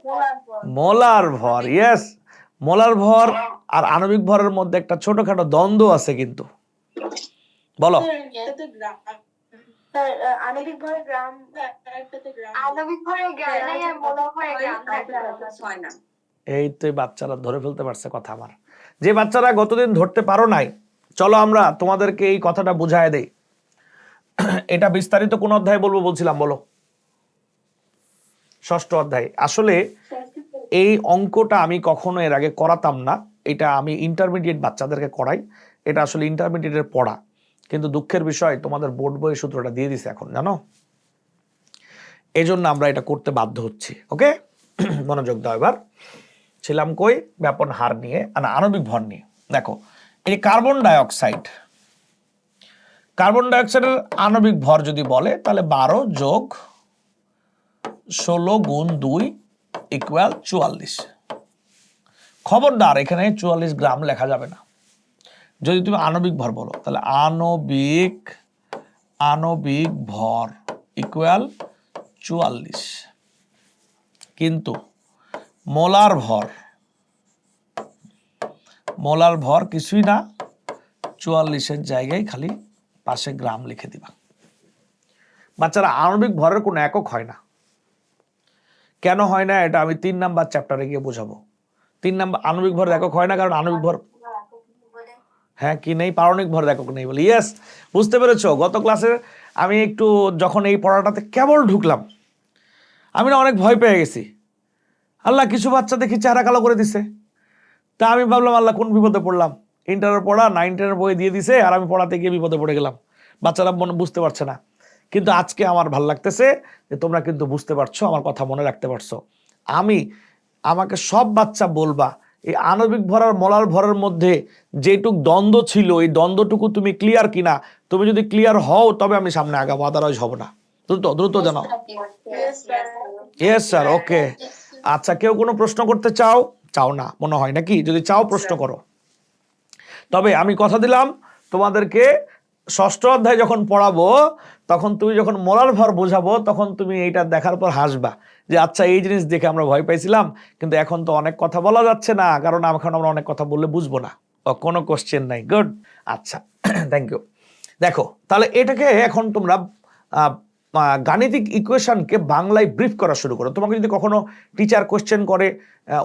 ভর। মোলার ভর। ইয়েস, মোলার ভর আর আণবিক ভরের মধ্যে একটা ছোটখাটো দ্বন্দ্ব আছে কিন্তু, বলো। একটাতে গ্রাম, স্যার আণবিক ভরে গ্রাম, একটাতে গ্রাম। আণবিক ভরে গ্রাম নাই আর মোলার ভরে গ্রাম থাকে হয় না। এই তো এই বাচ্চারা ধরে ফেলতে পারছে কথা আমার। যে বাচ্চারা গতদিন ধরতে পারো নাই, চলো আমরা তোমাদেরকে এই কথাটা বুঝায় দেই। এটা বিস্তারিত কোন অধ্যায়ে বলবো বলছিলাম, বলো? ষষ্ঠ অধ্যায়। আসলে এই অঙ্কটা আমি কখনো এর আগে করাতাম না, এটা আমি ইন্টারমিডিয়েট বাচ্চাদেরকে করাই। এটা আসলে ইন্টারমিডিয়েটের পড়া, কিন্তু দুঃখের বিষয় তোমাদের বোর্ড বইয়ের সূত্রটা দিয়ে দিছে এখন, জানো। এই জন্য আমরা এটা করতে বাধ্য হচ্ছি। ওকে, মনোযোগ দাও এবার। ছিলাম কই? ব্যাপন হার নিয়ে, আণবিক ভর নিয়ে। দেখো, এই কার্বন ডাইঅক্সাইড, কার্বন ডাইঅক্সাইডের আণবিক ভর যদি বলে তাহলে 12 যোগ 16 গুণ 2 ইকুয়াল 44। খবরদার এখানে 44 গ্রাম লেখা যাবে না। যদি তুমি আণবিক ভর বলো তাহলে আণবিক ভর ইকুয়াল 44, কিন্তু মোলার ভর কিছুই না, 44-এর জায়গায় খালি পাশে গ্রাম লিখে দিবা। বাচ্চারা, আণবিক ভরের কোনো একক হয় না। কেন হয় না এটা আমি 3 নাম্বার চ্যাপ্টারে গিয়ে বোঝাবো। 3 নাম্বার আণবিক ভরের একক হয় না কারণ আণবিক ভর, হ্যাঁ কি নেই, পারমাণবিক ভরের একক নেই বলে। ইয়েস, বুঝতে পেরেছো? গত ক্লাসে আমি একটু যখন এই পড়াটাতে কেবল ঢুকলাম, আমি না অনেক ভয় পেয়ে গেছি। আল্লাহ, কিছু বাচ্চা দেখি চেহারা কালো করে দিছে। তা আমি ভাবলাম আল্লাহ কোন বিপদে পড়লাম, ইন্টারের পড়া 9, 10-এর বই দিয়ে দিছে আর আমি পড়াতে গিয়ে বিপদে পড়ে গেলাম। বাচ্চারা মনে বুঝতে পারছে না, কিন্তু আজকে আমার ভাল লাগতেছে যে তোমরা কিন্তু বুঝতে পারছো, আমার কথা মনে রাখতে পারছো। আমাকে সব বাচ্চা বলবা এই আণবিক ভর আর মোলার ভরের মধ্যে যেটুক দ্বন্দ্ব ছিল, এই দ্বন্দ্বটুকু তুমি ক্লিয়ার কিনা। তুমি যদি ক্লিয়ার হও তবে আমি সামনে আগাবো, আদারওয়াইজ হব না। দ্রুত জানাও। ইয়েস স্যার, ওকে। আচ্ছা, কেউ কোনো প্রশ্ন করতে চাও না মনে হয় নাকি? যদি চাও প্রশ্ন করো। তবে আমি কথা দিলাম তোমাদেরকে, ষষ্ঠ অধ্যায় যখন পড়াবো তখন তুমি যখন মোলার ভর বোঝাবো তখন তুমি এইটা দেখার পর হাসবা যে আচ্ছা, এই জিনিস দেখে আমরা ভয় পাইছিলাম, কিন্তু এখন তো অনেক কথা বলা যাচ্ছে না, কারণ এখন আমরা অনেক কথা বললে বুঝবো না। কোনো কোশ্চেন নাই। গুড, আচ্ছা, থ্যাংক ইউ। দেখো, তাহলে এটাকে এখন তোমরা গাণিতিক ইকুয়েশনকে বাংলায় ব্রিফ করা শুরু করো। তোমাকে যদি কখনো টিচার কোশ্চেন করে,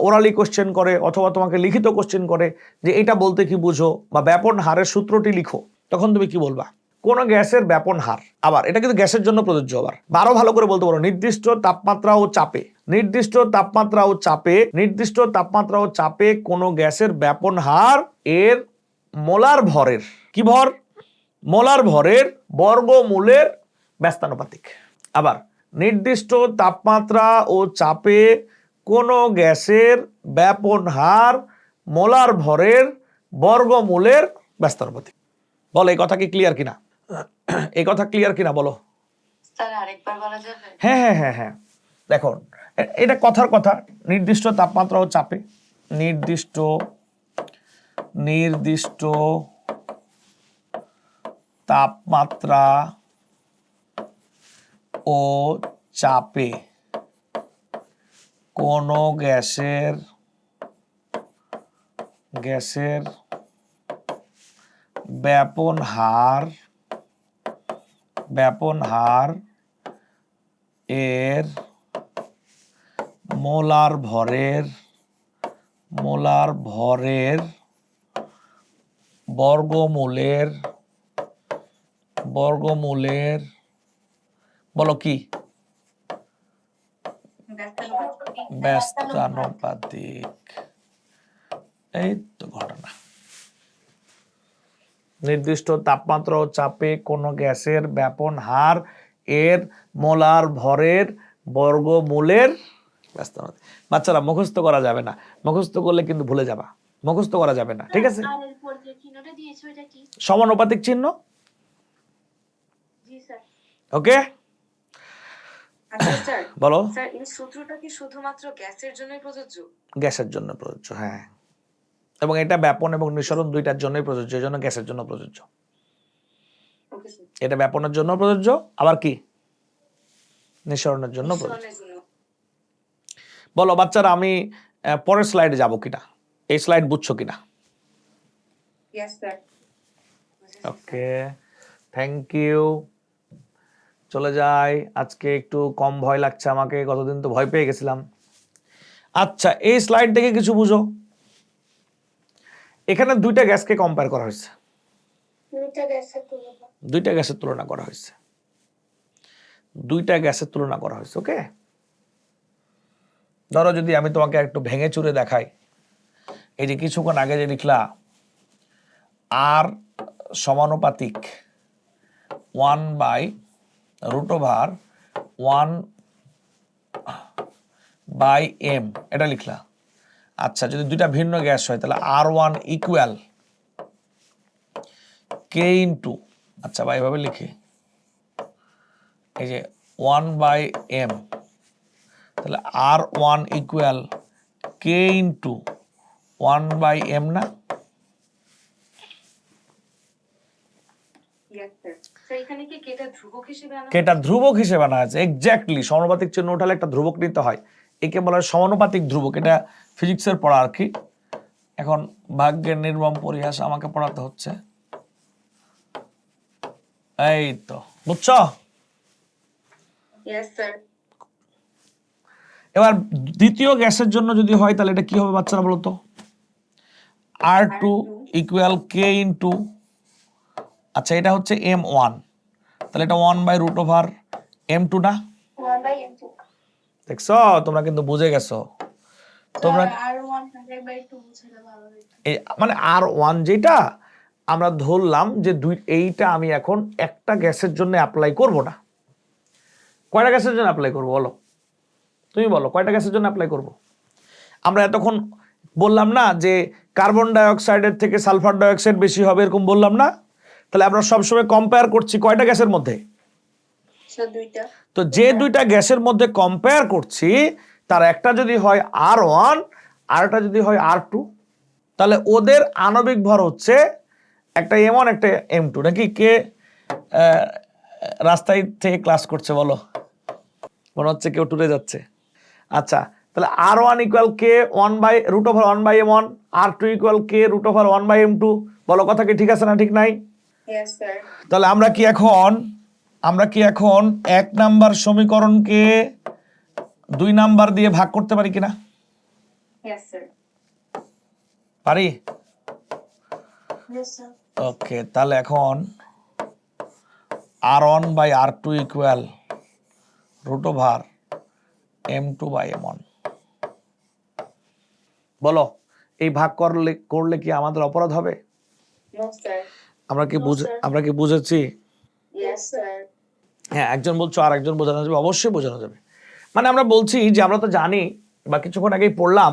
ওরালি কোশ্চেন করে, অথবা তোমাকে লিখিত কোশ্চেন করে যে এটা বলতে কি বুঝো, বা ব্যাপন হারের সূত্রটি লিখো, তখন তুমি কি বলবা? কোন গ্যাসের ব্যাপন হার, আবার এটা কিন্তু গ্যাসের জন্য প্রযোজ্য, আবার ভালো করে বলতে পারো, নির্দিষ্ট তাপমাত্রা ও চাপে কোন গ্যাসের ব্যাপন হার এর মোলার ভরের কি ভর? মোলার ভরের বর্গমূলের ব্যস্তানুপাতিক। আবার নির্দিষ্ট তাপমাত্রা ও চাপে কোন গ্যাসের ব্যাপন হার মোলার ভরের বর্গমূলের ব্যস্তানুপাতিক। বলো, এই কথা কি ক্লিয়ার কিনা? এই কথা ক্লিয়ার কিনা বলো? স্যার আরেকবার বলা যাবে? হ্যাঁ, দেখো, এটা কথার কথা। নির্দিষ্ট তাপমাত্রা ও চাপে, নির্দিষ্ট তাপমাত্রা ও চাপে কোন গ্যাসের ব্যাপন হার এর মোলার ভরের বর্গমূলের বলো কি? ব্যস্তানুপাতিক। এই তো ঘটনা। নির্দিষ্ট তাপমাত্রা ও চাপে কোন গ্যাসের ব্যাপন হার এর মোলার ভরের বর্গমূলের ব্যস্তানুপাতিক। বাচ্চারা, মুখস্থ করা যাবে না, মুখস্থ করলে কিন্তু ভুলে যাবা। মুখস্থ করা যাবে না, ঠিক আছে? আর এরপর যে চিহ্নটা দিয়েছো এটা কি? সমানুপাতিক চিহ্ন। জি স্যার। ওকে, আচ্ছা স্যার, বলো। স্যার এই সূত্রটা কি শুধুমাত্র গ্যাসের জন্যই প্রযোজ্য? গ্যাসের জন্য প্রযোজ্য, হ্যাঁ, এবং এটা ব্যাপন এবং নিঃসরণ দুইটার জন্যই প্রযোজ্য, এই জন্য গ্যাসের জন্য প্রযোজ্য। Okay sir. এটা ব্যাপনের জন্য প্রযোজ্য, আবার কি নিঃসরণের জন্য প্রযোজ্য। মিশ্রণের জন্য। বলো বাচ্চারা, আমি পরের স্লাইডে যাব কিনা, এই স্লাইড বুঝছো কিনা? Yes sir. Okay, thank you. চলে যাই, আজকে একটু কম ভয় লাগছে আমাকে, গতদিন তো ভয় পেয়ে গেছিলাম। আচ্ছা, এই স্লাইড দেখে কিছু বুঝো। এখানে দুইটা গ্যাসকে কম্পেয়ার করা হয়েছে, দুইটা গ্যাসের তুলনা করা হয়েছে, দুইটা গ্যাসের তুলনা করা হয়েছে। ওকে, ধরো যদি আমি তোমাকে একটু ভেঙে চুরে দেখাই, এই যে কিছুক্ষণ আগে যে লিখলা আর সমানুপাতিক 1/√1/m, এটা লিখলা। আচ্ছা, যদি দুইটা ভিন্ন গ্যাস হয় তাহলে R1 ইকুয়াল K ইন্টু, আচ্ছা বা এভাবে লিখি, এই যে 1/m, তাহলে R1 equal K into 1/m না? Yes sir. স্যার এখানে কি কেটা ধ্রুবক হিসেবে আনা? কেটা ধ্রুবক হিসেবে আনা হয়েছে, এক্স্যাক্টলি। সমানুপাতিক চিহ্ন উঠালে একটা ধ্রুবক নিতে হয়, একে বলা হয় সমানুপাতিক ধ্রুবক। এটা ফিজিক্সের পড়া আর কি। এখন ভাগ্যের নির্মম পরিহাস, আমাকে পড়াতে হচ্ছে। এই তো, বুঝছো? Yes sir. এবার দ্বিতীয় গ্যাসের জন্য যদি হয় তাহলে এটা কি হবে বাচ্চারা বলো তো? R2 ইকুয়াল K ইন্টু, আচ্ছা এটা হচ্ছে M1, তাহলে এটা 1/√M2 না? দেখছো, তোমরা কিন্তু বুঝে গেছো। তোমরা R1 একবার একটু বুঝালে ভালো হতো। এই মানে R1 যেটা আমরা ধরলাম যে এইটা আমি এখন একটা গ্যাসের জন্য অ্যাপ্লাই করব না। কয়টা গ্যাসের জন্য অ্যাপ্লাই করব বলো? তুমি বলো কয়টা গ্যাসের জন্য অ্যাপ্লাই করব? আমরা এতক্ষণ বললাম না যে কার্বন ডাইঅক্সাইডের থেকে সালফার ডাইঅক্সাইড বেশি হবে, এরকম বললাম না? তাহলে আমরা সবসময় কম্পেয়ার করছি কয়টা গ্যাসের মধ্যে? স্যার দুইটা। তো যে দুইটা গ্যাসের মধ্যে কম্পেয়ার করছি তার একটা যদি হয় R1 আর একটা যদি হয় R2, তাহলে ওদের আণবিক ভর হচ্ছে একটা M1 একটা M2 নাকি? কে রাস্তায় থেকে ক্লাস করছে বলো? মনে হচ্ছে কেউ টুরে যাচ্ছে। আচ্ছা, তাহলে R1 equal K 1/√1/M1, R2 equal K √1/M2। বলো কথা কি ঠিক আছে না ঠিক নাই? Yes sir. তাহলে আমরা কি এখন 1 নাম্বার সমীকরণকে 2 নাম্বার দিয়ে ভাগ করতে পারি কিনা? Yes sir. পারি। Yes, sir. ওকে, তাহলে এখন R1/R2 ইকুয়াল √M2/M1। বলো, এই ভাগ করলে কি আমাদের অপরাধ হবে? No sir. আমরা কি বুঝেছি? Yes sir. হ্যাঁ, একজন বলছো আর একজন বোঝানো যাবে, অবশ্যই বোঝানো যাবে। মানে আমরা বলছি যে আমরা তো জানি বা কিছুক্ষণ আগেই পড়লাম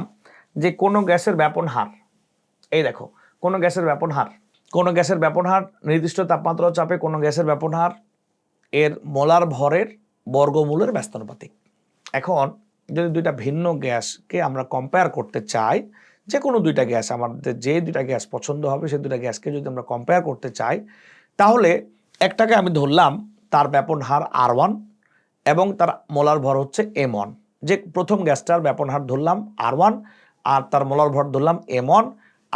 যে কোনো গ্যাসের ব্যাপন হার, এই দেখো কোনো গ্যাসের ব্যাপন হার নির্দিষ্ট তাপমাত্রা ও চাপে কোনো গ্যাসের ব্যাপন হার এর মোলার ভরের বর্গমূলের ব্যস্তানুপাতিক। এখন যদি দুইটা ভিন্ন গ্যাসকে আমরা কম্পেয়ার করতে চাই, যে কোনো দুইটা গ্যাস, আমাদের যে দুইটা গ্যাস পছন্দ হবে সেই দুইটা গ্যাসকে যদি আমরা কম্পেয়ার করতে চাই, তাহলে একটাকে আমি ধরলাম তার ব্যাপন হার R1 এবং তার মোলার ভর হচ্ছে M1। যে প্রথম গ্যাসটার ব্যাপন হার ধরলাম R1 আর তার মোলার ভর ধরলাম M1,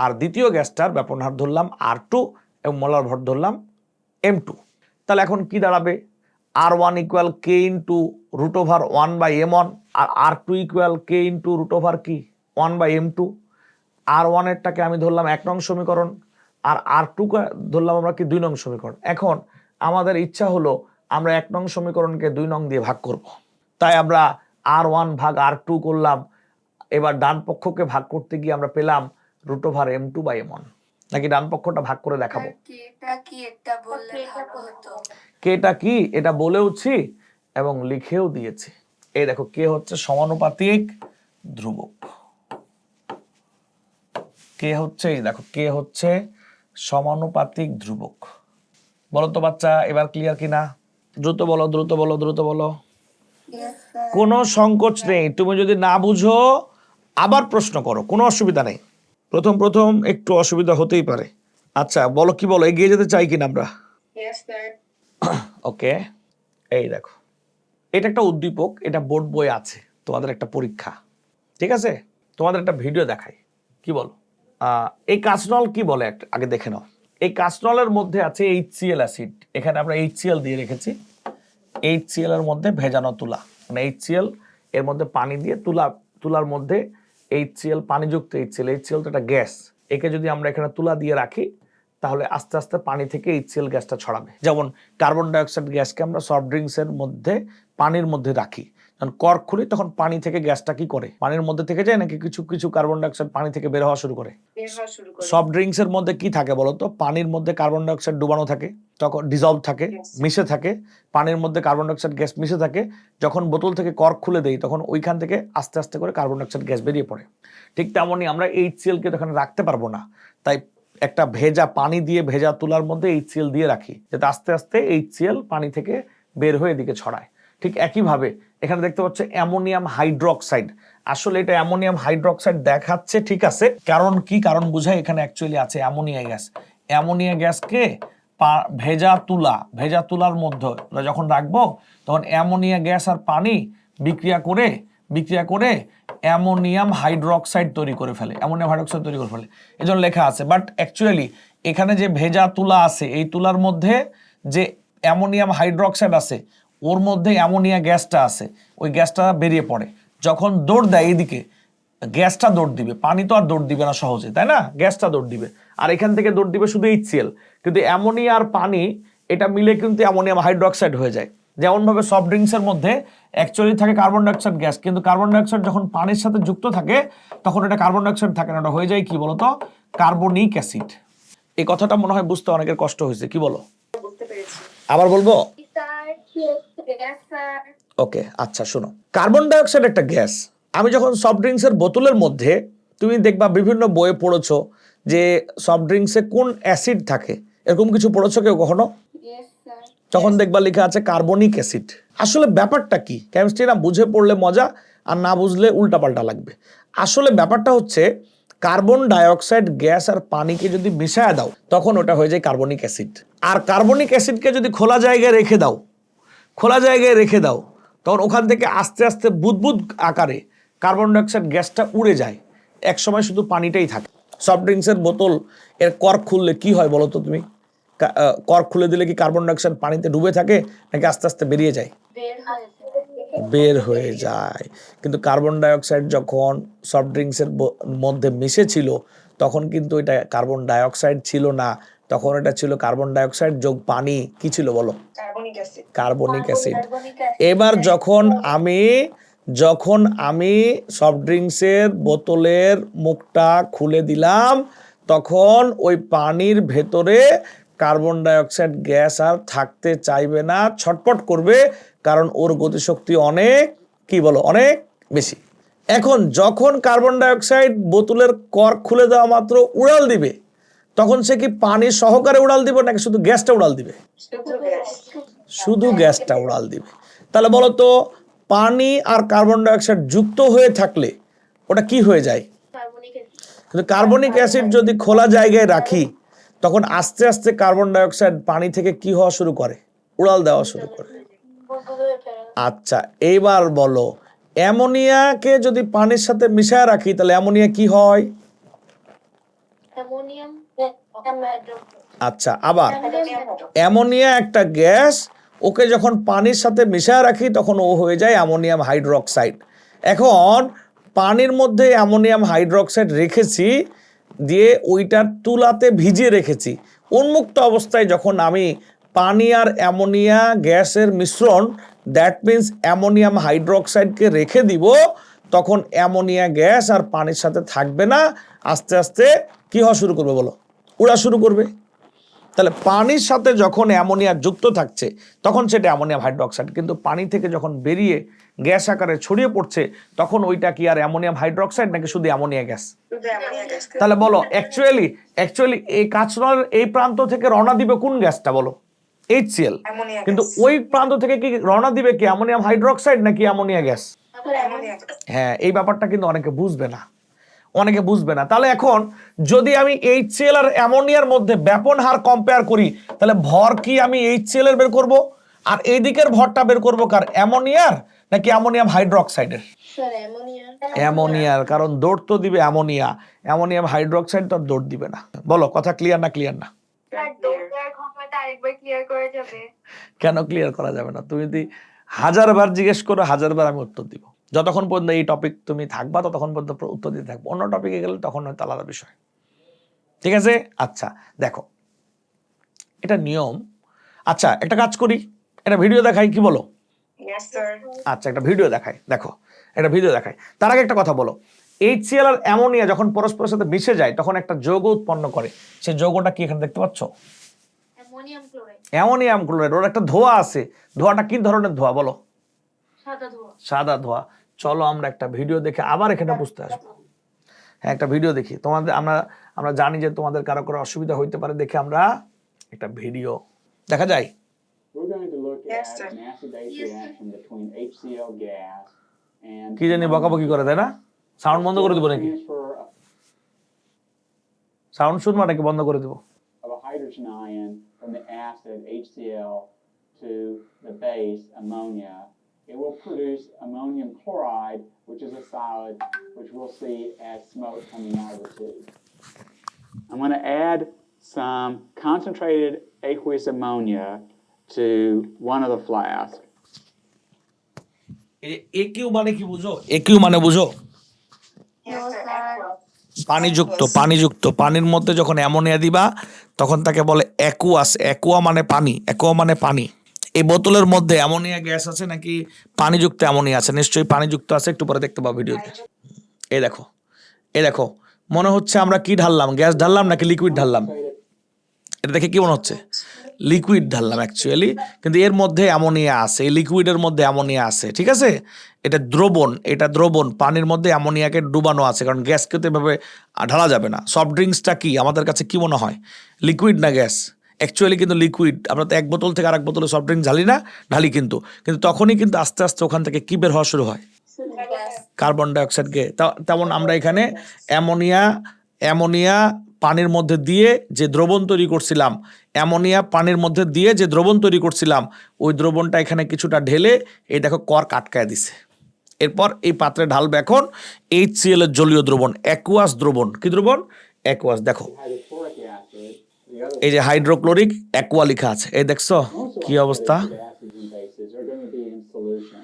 আর দ্বিতীয় গ্যাসটার ব্যাপন হার ধরলাম R2 এবং মোলার ভর ধরলাম M2। তাহলে এখন কি দাঁড়াবে? R1 equal K into √1/M1 আর R2 ইকুয়াল K ইন্টু √ কি 1/M2। R1 এরটাকে আমি ধরলাম 1 নং সমীকরণ আর R2 ধরলাম আমরা কি 2 নং সমীকরণ। এখন আমাদের ইচ্ছা হলো আমরা 1 নং সমীকরণকে 2 নং দিয়ে ভাগ করব, তাই আমরা R1 ভাগ R2 করলাম। এবার ডান পক্ষকে ভাগ করতে গিয়ে আমরা পেলাম √M2/M1। নাকি ডান পক্ষটা ভাগ করে দেখাবো? কেটা কি এটা বললে ভালো হতো। কেটা কি এটা বলেওছি এবং লিখেও দিয়েছি। এই দেখো, কে হচ্ছে সমানুপাতিক ধ্রুবক। কে হচ্ছে, এই দেখো কে হচ্ছে সমানুপাতিক ধ্রুবক। বলো তো বাচ্চা, এবার ক্লিয়ার কিনা? দ্রুত বলো, দ্রুত বলো, দ্রুত বলো। Yes, sir. কোনো সংকোচ নেই, তুমি যদি না বুঝো আবার প্রশ্ন করো, কোনো অসুবিধা নেই। প্রথম প্রথম একটু অসুবিধা হতেই পারে। আচ্ছা বলো, কি বলো, এগিয়ে যেতে চাই কিনা আমরা? Yes, sir. ওকে, এই দেখো, এটা একটা উদ্দীপক, এটা বোর্ড বই আছে, তোমাদের একটা পরীক্ষা, ঠিক আছে? তোমাদের একটা ভিডিও দেখাই, কি বলো? এই কাঁচনল কি বলে আগে দেখে নাও। এই কাঁচনলের মধ্যে আছে HCl অ্যাসিড, এখানে আমরা HCl দিয়ে রেখেছি। HCl এর মধ্যে ভেজানো তুলা, মানে HCl এর মধ্যে পানি দিয়ে তুলার মধ্যে HCl, পানিযুক্ত HCl তো একটা গ্যাস, একে যদি আমরা এখানে তুলা দিয়ে রাখি তাহলে আস্তে আস্তে পানি থেকে HCl গ্যাসটা ছড়াবে। যেমন কার্বন ডাইঅক্সাইড গ্যাসকে আমরা সফট ড্রিঙ্কসের মধ্যে পানির মধ্যে রাখি, যখন কর্ক খুলি তখন পানি থেকে গ্যাসটা কি করে, পানির মধ্যে থেকে যায় নাকি কিছু কিছু কার্বন ডাইঅক্সাইড পানি থেকে বের হওয়া শুরু করে? বের হওয়া শুরু করে। সফট ড্রিঙ্কস এর মধ্যে কি থাকে বলতো? পানির মধ্যে কার্বন ডাইঅক্সাইড ডুবানো থাকে, তখন ডিজলভ থাকে, মিশে থাকে, পানির মধ্যে কার্বন ডাইঅক্সাইড গ্যাস মিশে থাকে। যখন বোতল থেকে কর্ক খুলে দেই তখন ওইখান থেকে আস্তে আস্তে করে কার্বন ডাইঅক্সাইড গ্যাস বেরিয়ে পড়ে। ঠিক তেমনই আমরা HCl কে তখন রাখতে পারবো না, তাই একটা ভেজা পানি দিয়ে ভেজা তুলার মধ্যে HCl দিয়ে রাখি, যাতে আস্তে আস্তে HCl পানি থেকে বের হয়ে এদিকে ছড়ায়। ঠিক একইভাবে এখানে দেখতে পাচ্ছ অ্যামোনিয়াম হাইড্রোক্সাইড, আসলে এটা অ্যামোনিয়াম হাইড্রোক্সাইড দেখাচ্ছে, ঠিক আছে, কারণ কি, কারণ বুঝায় এখানে অ্যাকচুয়ালি আছে অ্যামোনিয়া গ্যাস। অ্যামোনিয়া গ্যাসকে ভেজা তুলার মধ্যে যখন রাখবো তখন অ্যামোনিয়া গ্যাস আর পানি বিক্রিয়া করে অ্যামোনিয়াম হাইড্রোক্সাইড তৈরি করে ফেলে, এজন্য লেখা আছে। বাট অ্যাকচুয়ালি এখানে যে ভেজা তুলা আছে, এই তুলার মধ্যে যে অ্যামোনিয়াম হাইড্রোক্সাইড আছে, ওর মধ্যে অ্যামোনিয়া গ্যাসটা আছে, ওই গ্যাসটা বেরিয়ে পড়ে। যখন দৌড় দেয় এদিকে, গ্যাসটা দৌড় দিবে, পানি তো আর দৌড় দিবে না সহজে, তাই না? গ্যাসটা দৌড় দিবে, আর এখান থেকে দৌড় দিবে শুধু HCl। কিন্তু অ্যামোনিয়া আর পানি এটা মিলে কিন্তু অ্যামোনিয়াম হাইড্রোক্সাইড হয়ে যায়। যেমনভাবে সফট ড্রিঙ্কসের মধ্যে অ্যাকচুয়ালি থাকে কার্বন ডাইঅক্সাইড গ্যাস, কিন্তু কার্বন ডাইঅক্সাইড যখন পানির সাথে যুক্ত থাকে তখন এটা কার্বন ডাইঅক্সাইড থাকে না, এটা হয়ে যায় কি বলতো, কার্বনিক অ্যাসিড। এই কথাটা মনে হয় বুঝতে অনেকের কষ্ট হয়েছে, কি বলো? বুঝতে পেরেছি। আবার বলবো? Yes, sir. ওকে, আচ্ছা শোনো, কার্বন ডাইঅক্সাইড একটা গ্যাস। আমি যখন সফট ড্রিঙ্কসের বোতলের মধ্যে, তুমি দেখবা বিভিন্ন বইয়ে পড়েছো যে সফট ড্রিঙ্কসে কোন অ্যাসিড থাকে, এরকম কিছু পড়েছো কেউ কখনো? Yes, sir. তখন দেখবা লেখা আছে কার্বনিক অ্যাসিড। আসলে ব্যাপারটা কি, কেমিস্ট্রি না বুঝে পড়লে মজা, আর না বুঝলে উল্টাপাল্টা লাগবে। আসলে ব্যাপারটা হচ্ছে কার্বন ডাইঅক্সাইড গ্যাস আর পানিকে যদি মিশায় দাও তখন ওটা হয়ে যায় কার্বনিক অ্যাসিড। আর কার্বনিক অ্যাসিডকে যদি খোলা জায়গায় রেখে দাও তখন ওখান থেকে আস্তে আস্তে বুদবুদ আকারে কার্বন ডাইঅক্সাইড গ্যাসটা উড়ে যায়, এক সময় শুধু পানিটাই থাকে। সফট ড্রিঙ্কসের বোতল এর কর্ক খুললে কি হয় বলো তো তুমি? কর্ক খুলে দিলে কি কার্বন ডাইঅক্সাইড পানিতে ডুবে থাকে নাকি আস্তে আস্তে বেরিয়ে যায়? বের হয়ে যায়। কিন্তু কার্বন ডাইঅক্সাইড যখন সফট ড্রিঙ্কসের মধ্যে মিশে ছিল তখন কিন্তু এটা কার্বন ডাইঅক্সাইড ছিল না, তখন এটা ছিল কার্বন ডাইঅক্সাইড যোগ পানি। কি ছিল বলো? Carbonic acid. Carbonic acid. Carbonic acid. এবার যখন আমি সফট ড্রিঙ্কসের বোতলের মুখটা খুলে দিলাম তখন ওই পানির ভেতরে কার্বন ডাইঅক্সাইড গ্যাস আর থাকতে চাইবে না, ছটপট করবে, কারণ ওর গতিশক্তি অনেক, কি বলো, অনেক বেশি। এখন যখন কার্বন ডাইঅক্সাইড বোতলের কর্ক খুলে দেওয়া মাত্র উড়াল দিবে, তখন সে কি পানি সহকারে উড়াল দিবে নাকি শুধু গ্যাসটা উড়াল দিবে? শুধু গ্যাসটা উড়াল দিবে। তাহলে বলো তো, পানি আর কার্বন ডাইঅক্সাইড যুক্ত হয়ে থাকলে ওটা কি হয়ে যায়? কিন্তু কার্বনিক অ্যাসিড যদি খোলা জায়গায় রাখি তখন আস্তে আস্তে কার্বন ডাইঅক্সাইড পানি থেকে কি হওয়া শুরু করে? উড়াল দেওয়া শুরু করে। আচ্ছা এইবার বলো, অ্যামোনিয়াকে যদি পানির সাথে মিশায় রাখি তাহলে অ্যামোনিয়া কি হয়? আচ্ছা আবার অ্যামোনিয়া একটা গ্যাস, ওকে যখন পানির সাথে মিশায় রাখি তখন ও হয়ে যায় অ্যামোনিয়াম হাইড্রোক্সাইড। এখন পানির মধ্যে অ্যামোনিয়াম হাইড্রোক্সাইড রেখেছি, দিয়ে ওইটার তুলাতে ভিজিয়ে রেখেছি। উন্মুক্ত অবস্থায় যখন আমি পানি আর অ্যামোনিয়া গ্যাসের মিশ্রণ, দ্যাট মিন্স অ্যামোনিয়াম হাইড্রোক্সাইডকে রেখে দিব, তখন অ্যামোনিয়া গ্যাস আর পানির সাথে থাকবে না, আস্তে আস্তে কি হওয়া শুরু করবে বলো? উড়া শুরু করবে। তাহলে পানির সাথে যখন অ্যামোনিয়া যুক্ত থাকছে তখন সেটা অ্যামোনিয়াম হাইড্রোক্সাইড, কিন্তু পানি থেকে যখন বেরিয়ে গ্যাস আকারে ছড়িয়ে পড়ছে তখন ওইটা কি আর অ্যামোনিয়াম হাইড্রোক্সাইড নাকি শুধু অ্যামোনিয়া গ্যাস? শুধু অ্যামোনিয়া গ্যাস। তাহলে বলো অ্যাকচুয়ালি এই কাঁচনলের এই প্রান্ত থেকে রওনা দিবে কোন গ্যাসটা বলো? HCl। অ্যামোনিয়া কিন্তু গ্যাস। ওই প্রান্ত থেকে কি রওনা দিবে কি অ্যামোনিয়াম হাইড্রোক্সাইড নাকি অ্যামোনিয়া গ্যাস? Ammonia gas. হ্যাঁ, এই ব্যাপারটা কিন্তু অনেকে বুঝবে না। তাহলে এখন যদি আমি HCl আর অ্যামোনিয়ার মধ্যে ব্যাপন হার কম্পেয়ার করি তাহলে ভর কি আমি HCl এর বের করব, আর এই দিকের ভরটা বের করব কার? অ্যামোনিয়ার নাকি অ্যামোনিয়াম হাইড্রোক্সাইডের? Sir ammonia. অ্যামোনিয়ার, কারণ দৌড় তো দিবে অ্যামোনিয়াম হাইড্রোক্সাইড তো দৌড় দিবে না। বলো কথা ক্লিয়ার না? স্যার দৌড়ার ঘটনাটা আরেকবার ক্লিয়ার করা যাবে? কেন ক্লিয়ার করা যাবে না? তুমি যদি 1000বার জিজ্ঞেস করো 1000বার আমি উত্তর দিব। যতক্ষণ পর্যন্ত এই টপিক তুমি থাকবা ততক্ষণ পর্যন্ত উত্তর দিতে থাকবো, অন্য টপিকে গেলে তখন হয়তো আলাদা বিষয়। ঠিক আছে? আচ্ছা দেখো, এটা নিয়ম। আচ্ছা একটা কাজ করি, একটা ভিডিও দেখাই, কি বলো? Yes sir. আচ্ছা একটা ভিডিও দেখাই, দেখো একটা ভিডিও দেখাই। তার আগে একটা কথা বলো, HCl আর অ্যামোনিয়া যখন পরস্পরের সাথে মিশে যায় তখন একটা যৌগ উৎপন্ন করে, সেই যৌগটা কি এখানে দেখতে পাচ্ছ? Ammonium chloride. Ammonium chloride. ওর একটা ধোঁয়া আছে, ধোঁয়াটা কি ধরনের ধোঁয়া বলো? সাদা ধোঁয়া। সাদা ধোঁয়া। চলো আমরা একটা ভিডিও দেখে আবার এখানে বুঝতে আসবো। হ্যাঁ একটা ভিডিও দেখি, তোমাদের আমরা জানি যে তোমাদের কারো অসুবিধা হইতে পারে, দেখে আমরা একটা ভিডিও দেখা যায়। We're going to look Yes, at sir. an acid-base Yes, sir. reaction between HCl gas and কি জানি বকাবকি করে, তাই না? সাউন্ড বন্ধ করে দেবো নাকি? transfer সাউন্ড শুনবো নাকি বন্ধ করে দেবো? of a hydrogen ion from the acid HCl to the base ammonia. It will produce ammonium chloride, which is a solid, which we'll see as smoke coming out of the tube. I'm going to add some concentrated aqueous ammonia to one of the flasks. AQ মানে কি বুঝো? AQ মানে বুঝো? No sir. পানিযুক্ত পানির মধ্যে যখন ammonia দিবা তখন তাকে বলে অ্যাকুয়াস। অ্যাকুয়া মানে পানি। এই বোতলের মধ্যে অ্যামোনিয়া গ্যাস আছে নাকি পানিযুক্ত অ্যামোনিয়া আছে? নিশ্চয়ই পানিযুক্ত আছে, একটু পরে দেখতে পাবো ভিডিওতে। এই দেখো মনে হচ্ছে আমরা কি ঢাললাম? গ্যাস ঢাললাম নাকি লিকুইড ঢাললাম? এটা দেখে কি মনে হচ্ছে? লিকুইড ঢাললাম অ্যাকচুয়ালি, কিন্তু এর মধ্যে অ্যামোনিয়া আছে, এই লিকুইডের মধ্যে অ্যামোনিয়া আছে। ঠিক আছে, এটা দ্রবণ, পানির মধ্যে অ্যামোনিয়াকে ডুবানো আছে, কারণ গ্যাসকে তো এভাবে ঢালা যাবে না। সফট ড্রিঙ্কসটা কি আমাদের কাছে কি মনে হয়, লিকুইড না গ্যাস? অ্যাকচুয়ালি কিন্তু লিকুইড। আমরা তো এক বোতল থেকে আরেক বোতলে সফট ড্রিঙ্ক ঢালি কিন্তু তখনই কিন্তু আস্তে আস্তে ওখান থেকে কি বের হওয়া শুরু হয়? কার্বন ডাইঅক্সাইড গে। তেমন আমরা এখানে অ্যামোনিয়া পানির মধ্যে দিয়ে যে দ্রবণ তৈরি করছিলাম, ওই দ্রবণটা এখানে কিছুটা ঢেলে এই দেখো কর্ক আটকায় দিছে। এরপর এই পাত্রে ঢালবে এখন HCl এর জলীয় দ্রবণ, অ্যাকুয়াস দ্রবণ। কি দ্রবণ? অ্যাকুয়াস। দেখো Hydrochloric acid, the other এই যে হাইড্রোক্লোরিক, অ্যাকুয়া লেখা আছে, এই দেখছো কি অবস্থা? oxidative acids and bases are going to be in solution.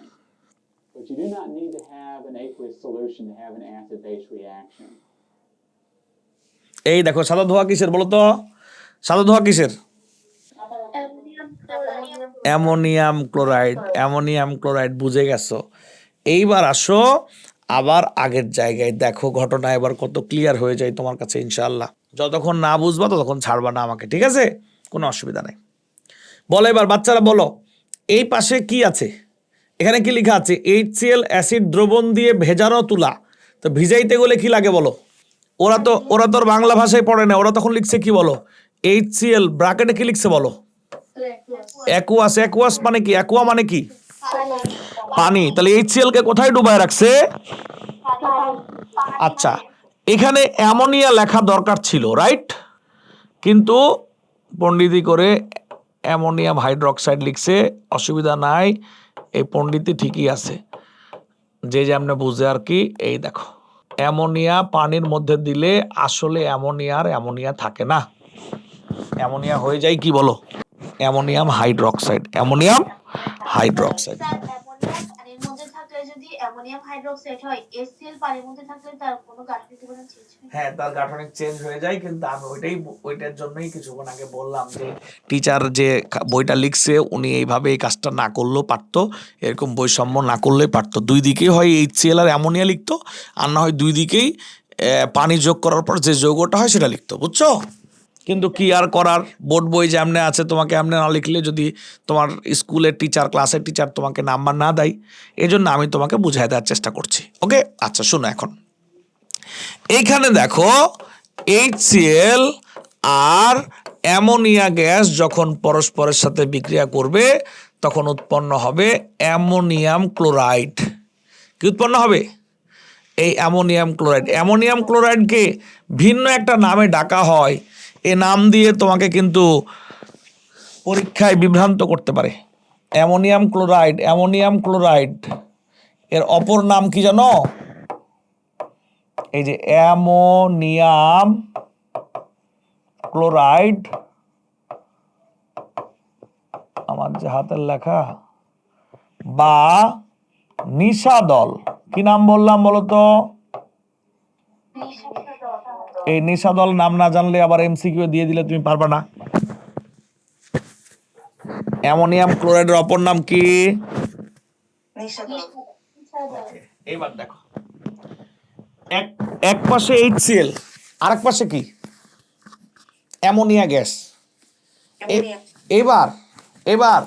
But you do not need to have an aqueous solution to have an acid-base reaction. এই দেখো সাদা ধোঁয়া কিসের বলো তো? সাদা ধোঁয়া কিসের? Ammonium chloride. বুঝে গেছো? এইবার আসো আবার আগের জায়গায়, দেখো ঘটনা এবার কত ক্লিয়ার হয়ে যায় তোমার কাছে ইনশাআল্লাহ। যতক্ষণ না বুঝবা ততক্ষণ ছাড়বা না আমাকে, ঠিক আছে? কোনো অসুবিধা নাই। বলো এবার বাচ্চারা বলো, এই পাশে কি আছে? এখানে কি লেখা আছে? HCl অ্যাসিড দ্রবণ দিয়ে ভেজানো তুলা। তো ভিজাইতে গেলে কি লাগে বলো? ওরা তো আর বাংলা ভাষায় পড়ে না, ওরা তখন লিখছে কি বলো? HCl ব্র্যাকেটে কি লিখছে বলো? অ্যাকুয়াস মানে কি? অ্যাকুয়া মানে কি? পানি। তাহলে HCl কে কোথায় ডুবায় রাখছে? আচ্ছা এখানে অ্যামোনিয়া লেখা দরকার ছিল, রাইট? কিন্তু পণ্ডিতি করে অ্যামোনিয়াম হাইড্রোক্সাইড লিখছে, অসুবিধা নাই, এই পণ্ডিতি ঠিকই আছে, যে যেমনে বুঝে আর কি। এই দেখো অ্যামোনিয়া পানির মধ্যে দিলে আসলে অ্যামোনিয়া থাকে না, অ্যামোনিয়া হয়ে যায় কি বলো? Ammonium hydroxide. স্যার অ্যামোনিয়াম পানির মধ্যে থাকলে যদি অ্যামোনিয়াম হাইড্রোক্সাইড হয়, HCl পানির মধ্যে থাকলে তার কোনো গাঠনিক উপাদান চেঞ্জ হয়? হ্যাঁ তার গাঠনিক চেঞ্জ হয়ে যায়, কিন্তু আমি ওইটার জন্যই কিছুক্ষণ আগে বললাম যে টিচার যে বইটা লিখছে উনি এইভাবে এই কাজটা না করলেও পারতো, এরকম বৈষম্য না করলেই পারতো। দুই দিকেই হয় HCl আর অ্যামোনিয়া লিখতো, আর না হয় দুই দিকেই পানি যোগ করার পর যে যৌগটা হয় সেটা লিখতো, বুঝছো? কিন্তু কি আর করার, বোর্ড বই যেমনে আছে তোমাকে এমনি না লিখলে যদি তোমার স্কুলের টিচার ক্লাসের টিচার তোমাকে নাম্বার না দেয়, এই জন্য আমি তোমাকে বুঝাই দেওয়ার চেষ্টা করছি। ওকে, আচ্ছা শোনো এখন এইখানে দেখো HCl আর অ্যামোনিয়া গ্যাস যখন পরস্পরের সাথে বিক্রিয়া করবে তখন উৎপন্ন হবে অ্যামোনিয়াম ক্লোরাইড। কি উৎপন্ন হবে? এই অ্যামোনিয়াম ক্লোরাইড। অ্যামোনিয়াম ক্লোরাইডকে ভিন্ন একটা নামে ডাকা হয়, এ নাম দিয়ে তোমাকে কিন্তু পরীক্ষায় বিভ্রান্ত করতে পারে। অ্যামোনিয়াম ক্লোরাইড, অ্যামোনিয়াম ক্লোরাইড এর অপর নাম কি জানো? এই যে অ্যামোনিয়াম ক্লোরাইড, আমার যে হাতের লেখা, বা নিশাদল। কি নাম বললাম বলো তো? এই নিশাদল নাম না জানলে আবার এমসিকিউ দিয়ে দিলে তুমি পারবা না। অ্যামোনিয়াম ক্লোরাইডের অপর নাম কি? নিশাদল। এইবার দেখো, এক পাশে HCl, আরেক পাশে কি? Ammonia gas. অ্যামোনিয়া। এবার এবার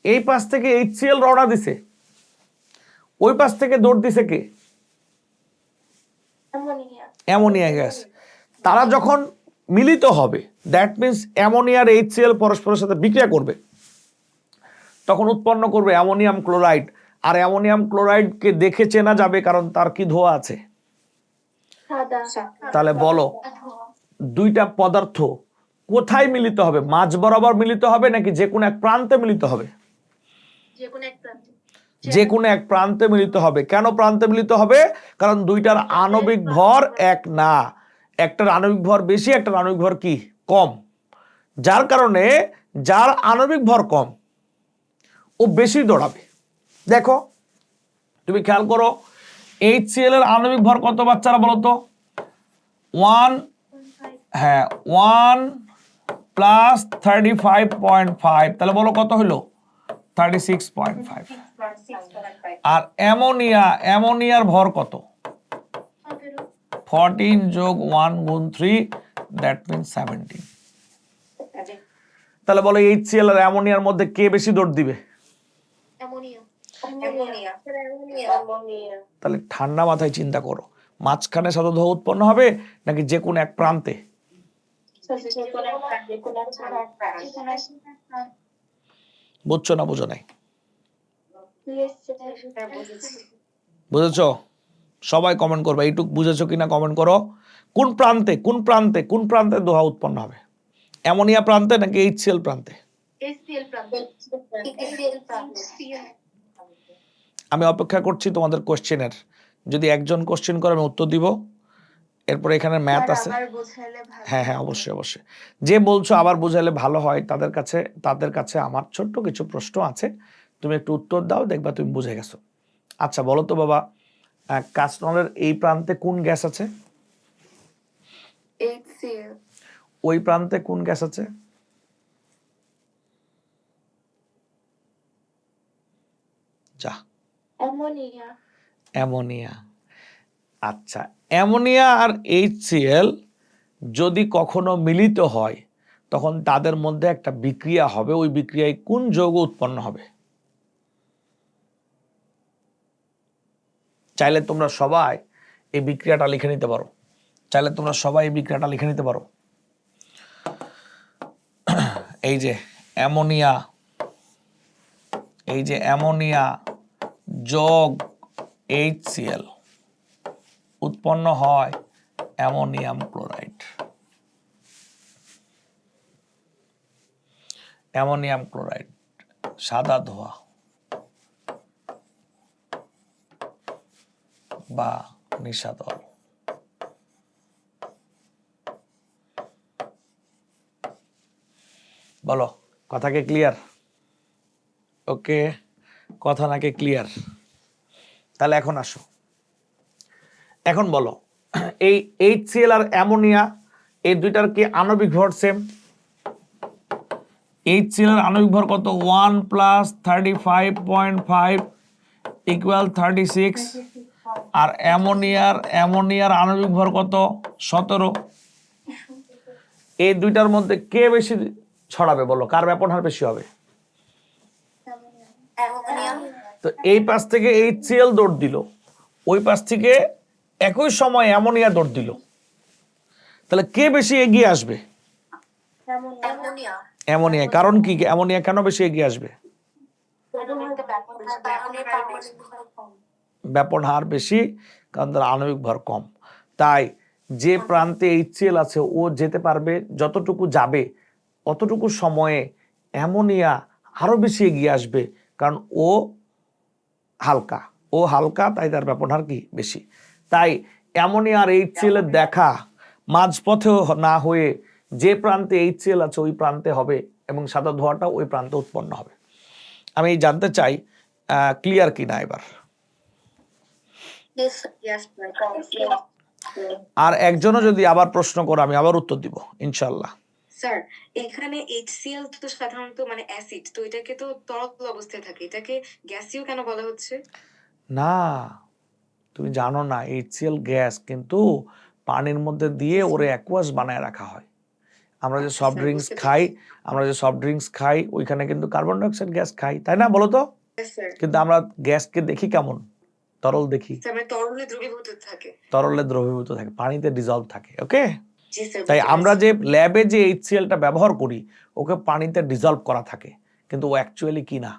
এই পাশ থেকে HCl রওনা দিছে, ওই পাশ থেকে দৌড় দিছে কে? অ্যামোনিয়া। Ammonia gas. তারা যখন মিলিত হবে, দ্যাট মিন্স অ্যামোনিয়া আর HCl পরস্পরের সাথে বিক্রিয়া করবে, তখন উৎপন্ন করবে অ্যামোনিয়াম ক্লোরাইড। আর অ্যামোনিয়াম ক্লোরাইডকে দেখে চেনা যাবে কারণ তার কি ধোঁয়া আছে। সাদা। তাহলে বলো দুইটা পদার্থ কোথায় মিলিত হবে? মাঝ বরাবর মিলিত হবে নাকি যে কোনো এক প্রান্তে মিলিত হবে? যে কোনো এক প্রান্তে। যে কোনো এক প্রান্তে মিলিত হবে। কেন প্রান্তে মিলিত হবে? কারণ দুইটার আণবিক ভর এক না, একটার আণবিক ভর বেশি, একটার আণবিক ভর কি কম। যার কারণে যার আণবিক ভর কম ও বেশি দৌড়াবে। দেখো তুমি খেয়াল করো, HCl এর আণবিক ভর কত বাচ্চারা বলো তো? 1, হ্যাঁ 1 প্লাস 35.5, তাহলে বলো কত হলো? 36.5। আর অ্যামোনিয়ার ভর কত? 14 যোগ 1 গুণ 3, দ্যাট মিন্স 17। তাহলে বলো HCl আর অ্যামোনিয়ার মধ্যে কে বেশি দৌড় দিবে? অ্যামোনিয়া। অ্যামোনিয়া। তাহলে ঠান্ডা মাথায় চিন্তা করো, মাঝখানে সাদা ধোঁয়া উৎপন্ন হবে নাকি যে কোনো এক প্রান্তে? বুঝছো না বুঝো নাই? বুঝেছো? সবাই কমেন্ট করবে এইটুক বুঝেছো কিনা কমেন্ট করো। কোন প্রান্তে কোন প্রান্তে কোন প্রান্তে ধোঁয়া উৎপন্ন হবে? অ্যামোনিয়া প্রান্তে নাকি HCl প্রান্তে? HCl প্রান্তে। আমি অপেক্ষা করছি তোমাদের কোশ্চেনের। যদি একজন কোশ্চেন করে আমি উত্তর দিব, এরপর এখানে ম্যাথ আছে। হ্যাঁ হ্যাঁ অবশ্যই অবশ্যই। যে বলছো আবার বুঝাইলে ভালো হয়, তাদের কাছে আমার ছোট্ট কিছু প্রশ্ন আছে, তুমি একটু উত্তর দাও, দেখবা তুমি বুঝে গেছো। আচ্ছা বলো তো বাবা, কাস্টনলের এই প্রান্তে কোন গ্যাস আছে? HCl. ওই প্রান্তে কোন গ্যাস আছে? যা, অ্যামোনিয়া। অ্যামোনিয়া। আচ্ছা, অ্যামোনিয়া আর HCl যদি কখনো মিলিত হয় তখন তাদের মধ্যে একটা বিক্রিয়া হবে, ওই বিক্রিয়ায় কোন যৌগ উৎপন্ন হবে? চাইলে তোমরা সবাই এই বিক্রিয়াটা লিখে নিতে পারো, চাইলে তোমরা সবাই এই বিক্রিয়াটা লিখে নিতে পারো। এই যে অ্যামোনিয়া, এই যে অ্যামোনিয়া যোগ HCl উৎপন্ন হয় অ্যামোনিয়াম ক্লোরাইড। অ্যামোনিয়াম ক্লোরাইড সাদা ধোঁয়া বা নিশাদল। বলো কথা কি ক্লিয়ার? ওকে, কথা নাকি ক্লিয়ার? তাহলে এখন আসো, এখন বলো এই HCl আর অ্যামোনিয়া এই দুইটার কি আণবিক ভর সেম? HCl এর আণবিক ভর কত? 1 প্লাস 35.5 ইকুয়াল 36। আর অ্যামোনিয়ার আণবিক ভর কত? 17। এই দুইটার মধ্যে কে বেশি ছড়াবে বলো, কার ব্যাপন হার বেশি হবে? অ্যামোনিয়া। তো এই পাশ থেকে HCl দৌড় দিল, ওই পাশ থেকে একই সময় অ্যামোনিয়া দৌড় দিল, তাহলে কে বেশি এগিয়ে আসবে? অ্যামোনিয়া। অ্যামোনিয়া। কারণ কি, অ্যামোনিয়া কেন বেশি এগিয়ে আসবে? ব্যাপন হার বেশি, কারণ তার আণবিক ভর কম। তাই যে প্রান্তে HCl আছে ও যেতে পারবে, যতটুকু যাবে অতটুকু সময়ে অ্যামোনিয়া আরো বেশি এগিয়ে আসবে, কারণ ও হালকা, তাই তার ব্যাপন হার কি বেশি। তাই অ্যামোনিয়া আর HCl এর দেখা মাঝপথেও না হয়ে যে প্রান্তে HCl আছে ওই প্রান্তে হবে, এবং সাদা ধোঁয়াটা ওই প্রান্তে উৎপন্ন হবে। আমি জানতে চাই ক্লিয়ার কিনা এবার। আর একজনও যদি আবার প্রশ্ন করে আমি আবার উত্তর দিব ইনশাল্লাহ। স্যার এখানে HCl তো সাধারণত মানে অ্যাসিড, তো এটাকে তো তরল অবস্থায় থাকে, এটাকে গ্যাসীয় কেন বলা হচ্ছে? না, তুমি জানো না, HCl গ্যাস কিন্তু পানির মধ্যে দিয়ে ওরে অ্যাকুয়াস বানায় রাখা হয়। আমরা যে সফট ড্রিঙ্কস খাই ওইখানে কিন্তু কার্বন ডাইঅক্সাইড গ্যাস খাই, তাই না বলো তো? কিন্তু আমরা গ্যাসকে দেখি কেমন? তরল দেখি, মানে তরলে দ্রবীভূত থাকে। তরলে দ্রবীভূত থাকে, পানিতে ডিজলভ থাকে। ওকে, জি স্যার। তাই আমরা যে ল্যাবে যে HClটা ব্যবহার করি ওকে পানিতে ডিজলভ করা থাকে, কিন্তু ও অ্যাকচুয়ালি কি না,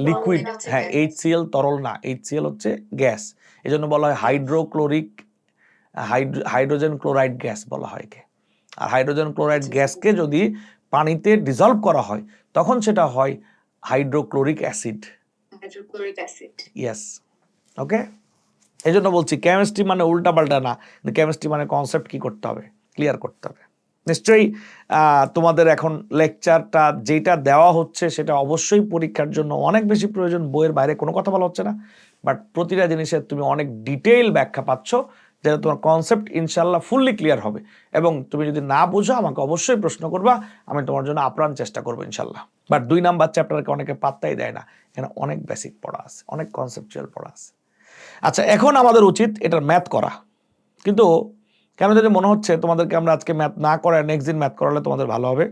লিকুইড। হ্যাঁ, HCl তরল না, HCl হচ্ছে গ্যাস। এই জন্য বলা হয় হাইড্রোজেন ক্লোরাইড গ্যাস বলা হয় একে। আর হাইড্রোজেন ক্লোরাইড গ্যাসকে যদি পানিতে ডিজলভ করা হয় তখন সেটা হয় হাইড্রোক্লোরিক অ্যাসিড। ইয়েস, ওকে। এই জন্য বলছি কেমিস্ট্রি মানে উল্টাপাল্টা না, কেমিস্ট্রি মানে কনসেপ্ট কি করতে হবে, ক্লিয়ার করতে হবে। নিশ্চয়ই তোমাদের এখন লেকচারটা যেটা দেওয়া হচ্ছে সেটা অবশ্যই পরীক্ষার জন্য অনেক বেশি প্রয়োজন, বইয়ের বাইরে কোনো কথা বলা হচ্ছে না, বাট প্রতিটা জিনিসের তুমি অনেক ডিটেইল ব্যাখ্যা পাচ্ছ, যেটা তোমার কনসেপ্ট ইনশাল্লাহ ফুললি ক্লিয়ার হবে। এবং তুমি যদি না বুঝো আমাকে অবশ্যই প্রশ্ন করবা, আমি তোমার জন্য আপ্রাণ চেষ্টা করবো ইনশাল্লাহ। বাট 2 নাম্বার চ্যাপ্টারকে অনেকে পাত্তাই দেয় না, এখানে অনেক বেসিক পড়া আছে, অনেক কনসেপচুয়াল পড়া আছে। আচ্ছা, এখন আমাদের উচিত এটার ম্যাথ করা, কিন্তু কেন যদি মনে হচ্ছে তোমাদেরকে আমরা আজকে ম্যাথ না করে নেক্সট দিন ম্যাথ করালে তোমাদের ভালো হবে।